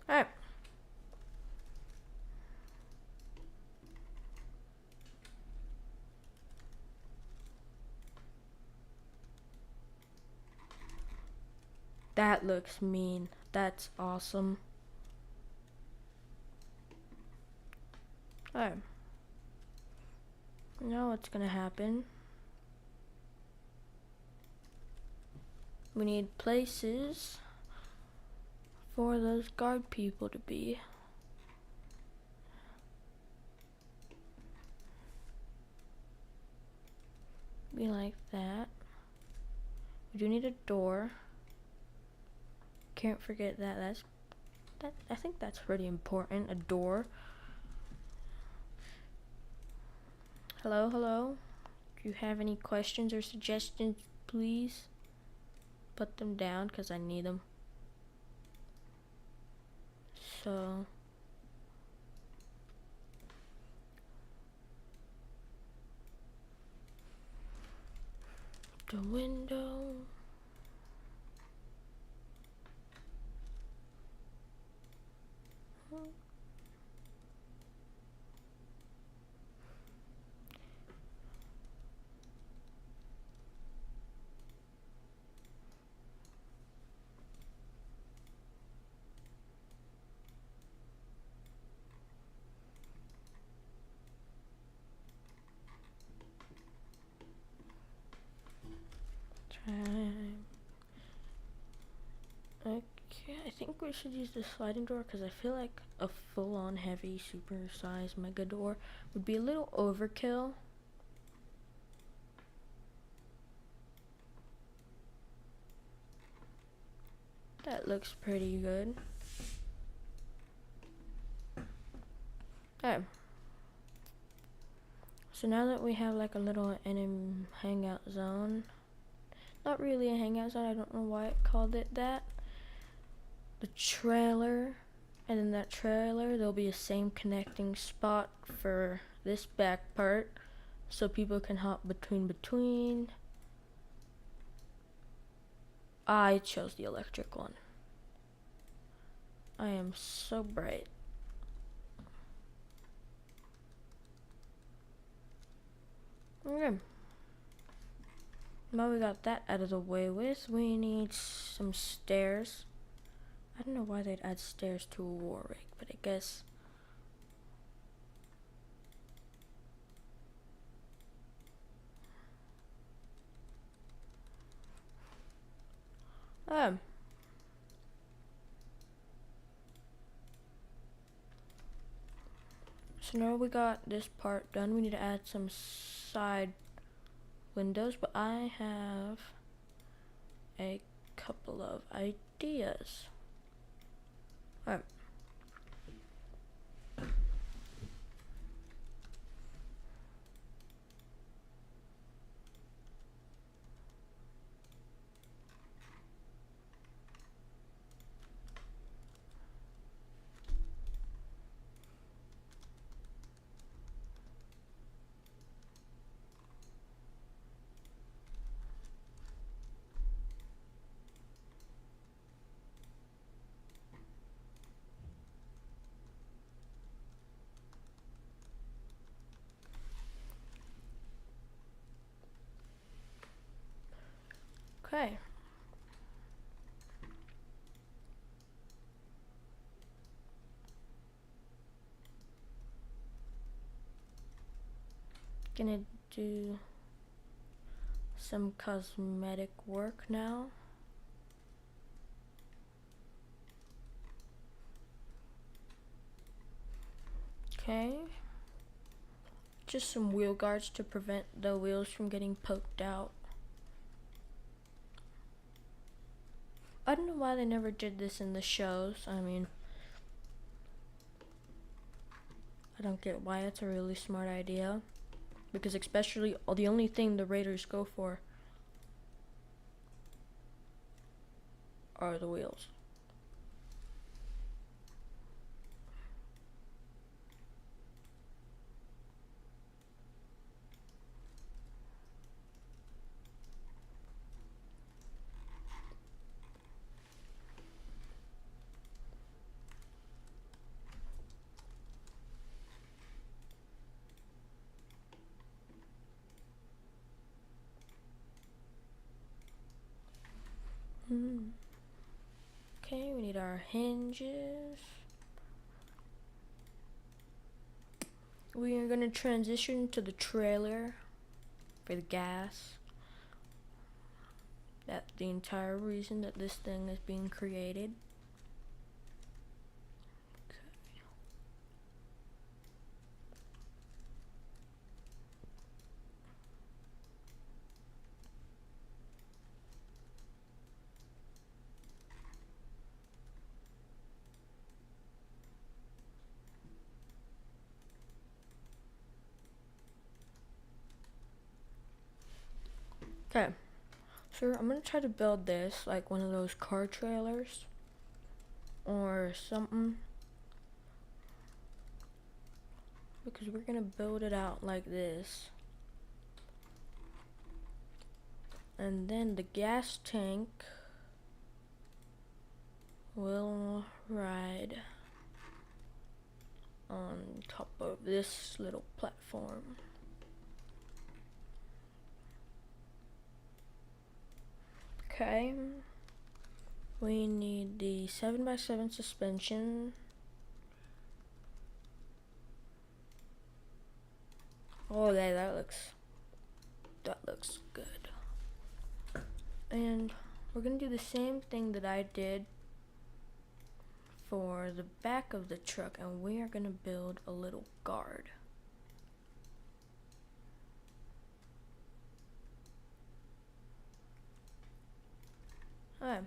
Alright. That looks mean. That's awesome. Alright. Now what's gonna happen? We need places for those guard people to be. Be like that. We do need a door. Can't forget that. I think that's pretty important. A door. Hello, hello. Do you have any questions or suggestions, please? Put them down because I need them. So the window. Okay, I think we should use the sliding door because I feel like a full-on heavy super-sized mega door would be a little overkill. That looks pretty good. Okay. So now that we have like a little enemy hangout zone, not really a hangout zone, I don't know why it called it that. The trailer, and in that trailer there'll be a same connecting spot for this back part so people can hop between. I chose the electric one. I am so bright. Okay. Now we got that out of the way with, we need some stairs. I don't know why they'd add stairs to a war rig, but I guess. So now we got this part done, we need to add some side windows, but I have a couple of ideas. Alright. Okay. gonna do some cosmetic work now. Okay. Just some wheel guards to prevent the wheels from getting poked out. I don't know why they never did this in the shows. I mean, I don't get why it's a really smart idea. Because especially the only thing the Raiders go for are the wheels. Okay, we need our hinges. We are going to transition to the trailer for the gas. That's the entire reason that this thing is being created. Okay, so I'm gonna try to build this like one of those car trailers or something, because we're gonna build it out like this, and then the gas tank will ride on top of this little platform. Okay, we need the 7x7 suspension. Oh, that looks good. And we're gonna do the same thing that I did for the back of the truck, and we are gonna build a little guard. Alright,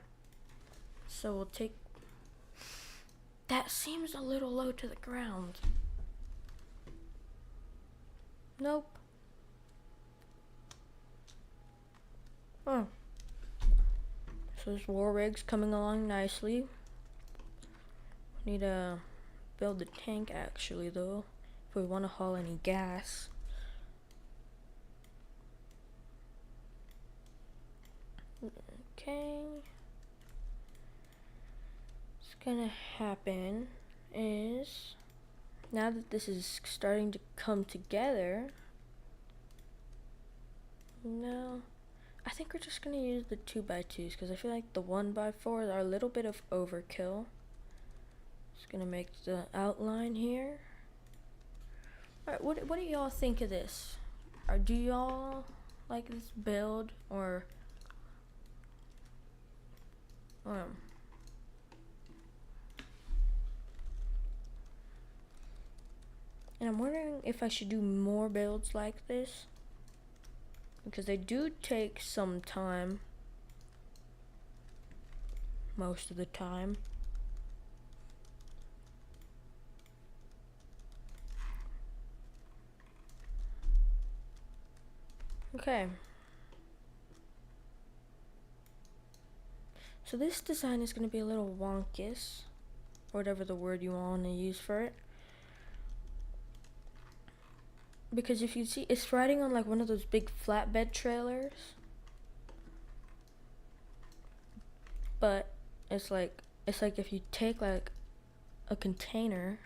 so we'll take, that seems a little low to the ground. Nope. Oh. So this war rig's coming along nicely. We need to build the tank actually though, if we want to haul any gas. Okay. What's gonna happen is, now that this is starting to come together, no, I think we're just gonna use the 2x2s because I feel like the 1x4s are a little bit of overkill. Just gonna make the outline here. Alright, what do y'all think of this? Or do y'all like this build, or and I'm wondering if I should do more builds like this, because they do take some time, most of the time. Okay. So this design is going to be a little wonkus, or whatever the word you want to use for it. Because if you see, it's riding on like one of those big flatbed trailers. But it's like if you take like a container,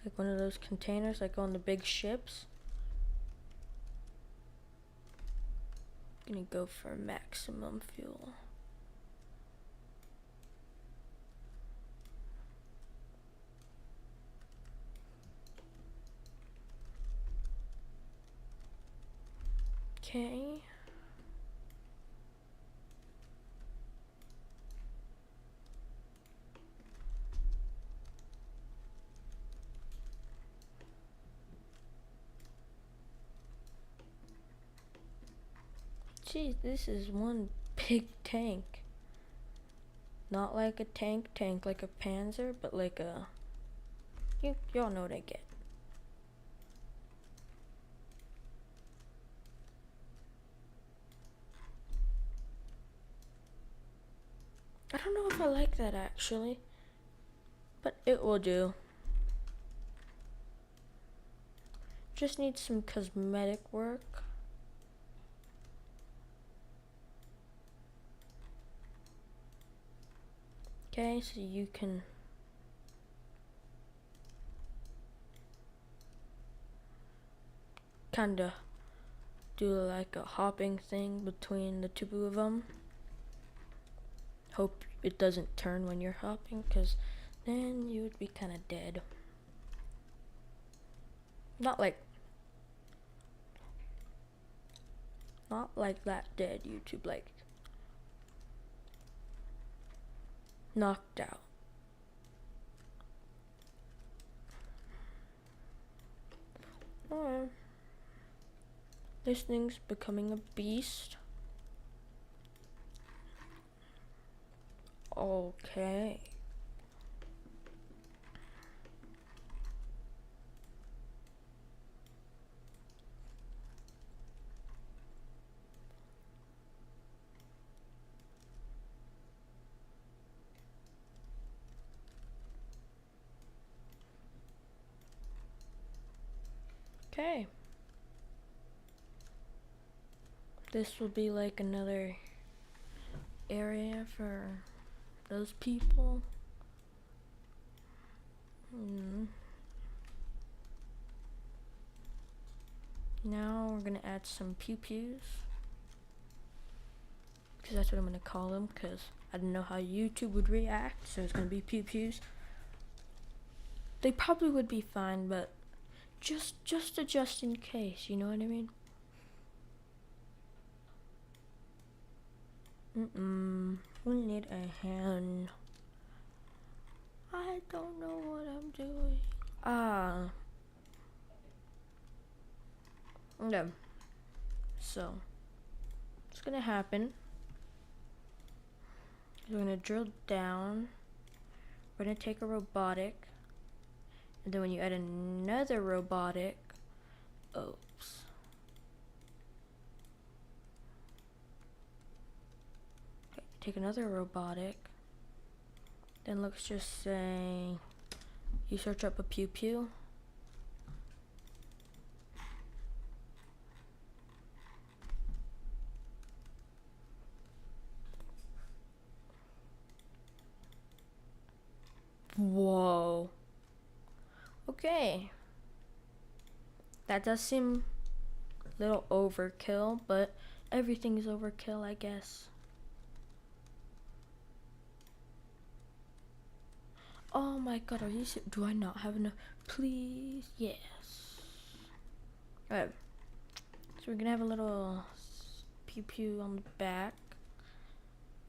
like one of those containers like on the big ships. I'm gonna go for maximum fuel. Okay. Geez, this is one big tank. Not like a tank like a Panzer, but like a... Y'all know what I get. I don't know if I like that actually, but it will do. Just needs some cosmetic work. Okay, so you can kinda do like a hopping thing between the two of them. Hope it doesn't turn when you're hopping, because then you would be kind of dead. Not like that dead, YouTube, like knocked out. Oh, this thing's becoming a beast. Okay. Okay. This will be like another area for those people. Now we're gonna add some pew-pews, because that's what I'm gonna call them, because I don't know how YouTube would react, so it's gonna be pew-pews. They probably would be fine, but just in case, you know what I mean? We need a hand. I don't know what I'm doing. Okay. So, what's gonna happen? We're gonna drill down. We're gonna take a robotic. And then when you add another robotic, oops. Okay, take another robotic. Then let's just say you search up a pew pew. Whoa. Okay. That does seem a little overkill, but everything is overkill, I guess. Oh my god, are you do I not have enough? Please, yes. Alright. So we're gonna have a little pew pew on the back.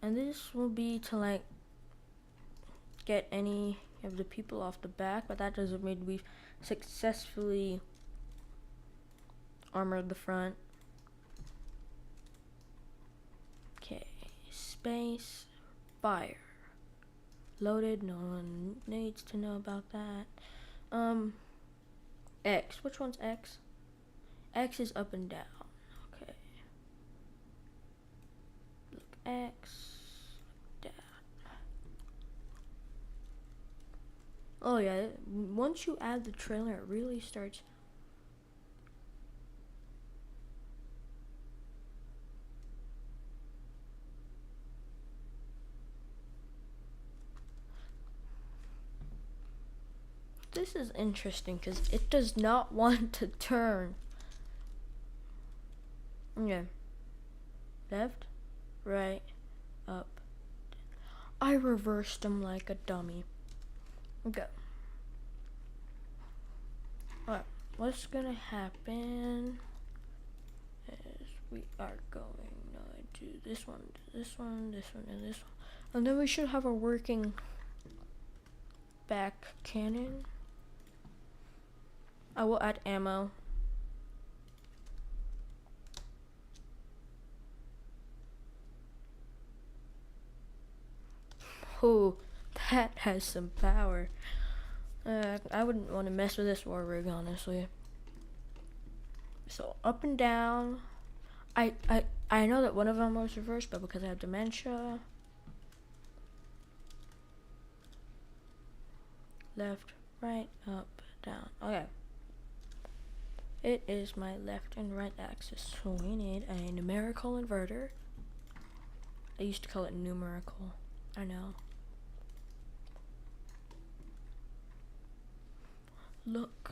And this will be to like get any of the people off the back, but that doesn't mean we've successfully armored the front. Okay, space, fire. Loaded, no one needs to know about that. X, which one's X? X is up and down, okay. Look, X, down. Oh yeah, once you add the trailer, it really starts. This is interesting because it does not want to turn. Okay. Left, right, up. I reversed them like a dummy. Okay. Alright, what's gonna happen is we are going to do this one, this one, this one, and this one. And then we should have a working back cannon. I will add ammo. Oh, that has some power. I wouldn't want to mess with this war rig, honestly. So up and down. I know that one of them was reversed, but because I have dementia. Left, right, up, down. Okay. It is my left and right axis, so we need a numerical inverter. I used to call it numerical. I know. Look.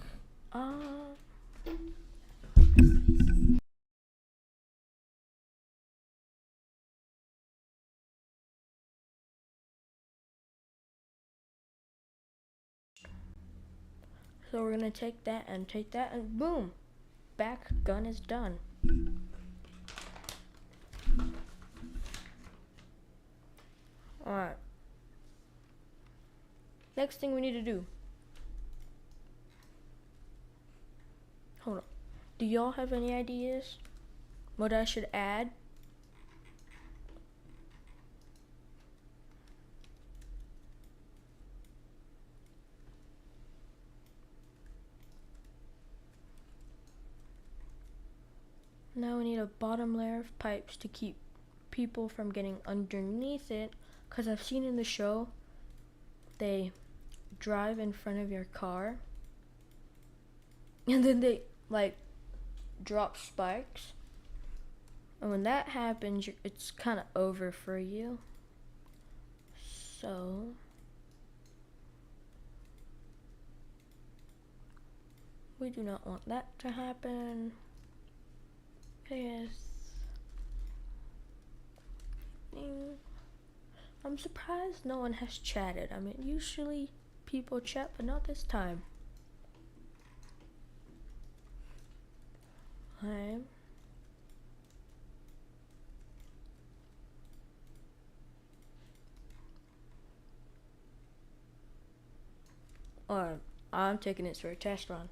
So we're gonna take that, and boom! Back gun is done. Alright. Next thing we need to do. Hold on. Do y'all have any ideas what I should add? Now we need a bottom layer of pipes to keep people from getting underneath it, because I've seen in the show they drive in front of your car and then they like drop spikes, and when that happens it's kind of over for you. So we do not want that to happen. Yes. I'm surprised no one has chatted. I mean, usually people chat, but not this time. Okay. Alright, I'm taking this for a test run.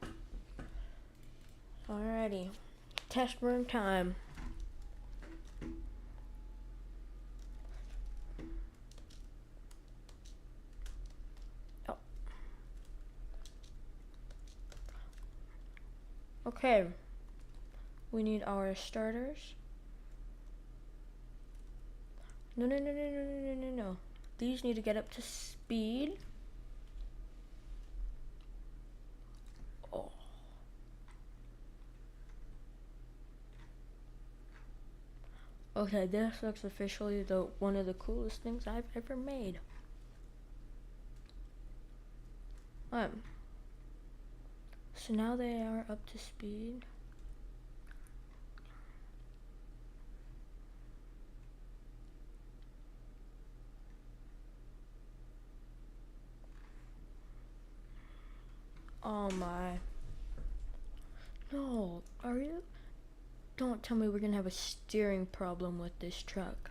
Alrighty. Test run time. Oh. Okay. We need our starters. No. These need to get up to speed. Oh. Okay, this looks officially one of the coolest things I've ever made. So now they are up to speed. Oh my. No, are you? Don't tell me we're gonna have a steering problem with this truck.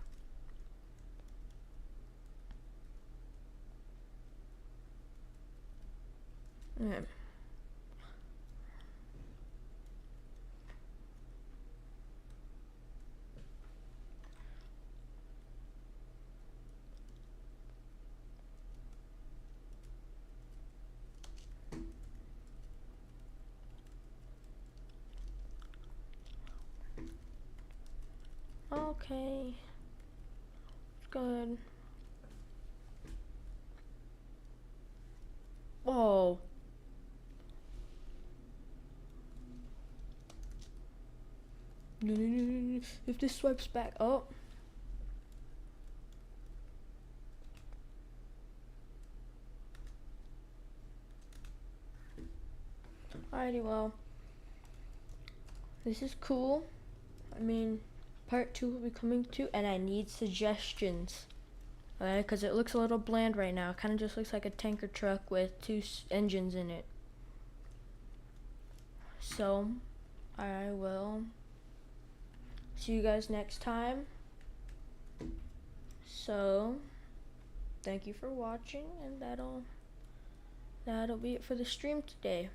Okay. Good. Oh. No. If this swipes back up. Alrighty, well. This is cool. I mean, part 2 will be coming too, and I need suggestions. Okay, because it looks a little bland right now. It kind of just looks like a tanker truck with 2 engines in it. So, I will see you guys next time. So thank you for watching, and that'll be it for the stream today.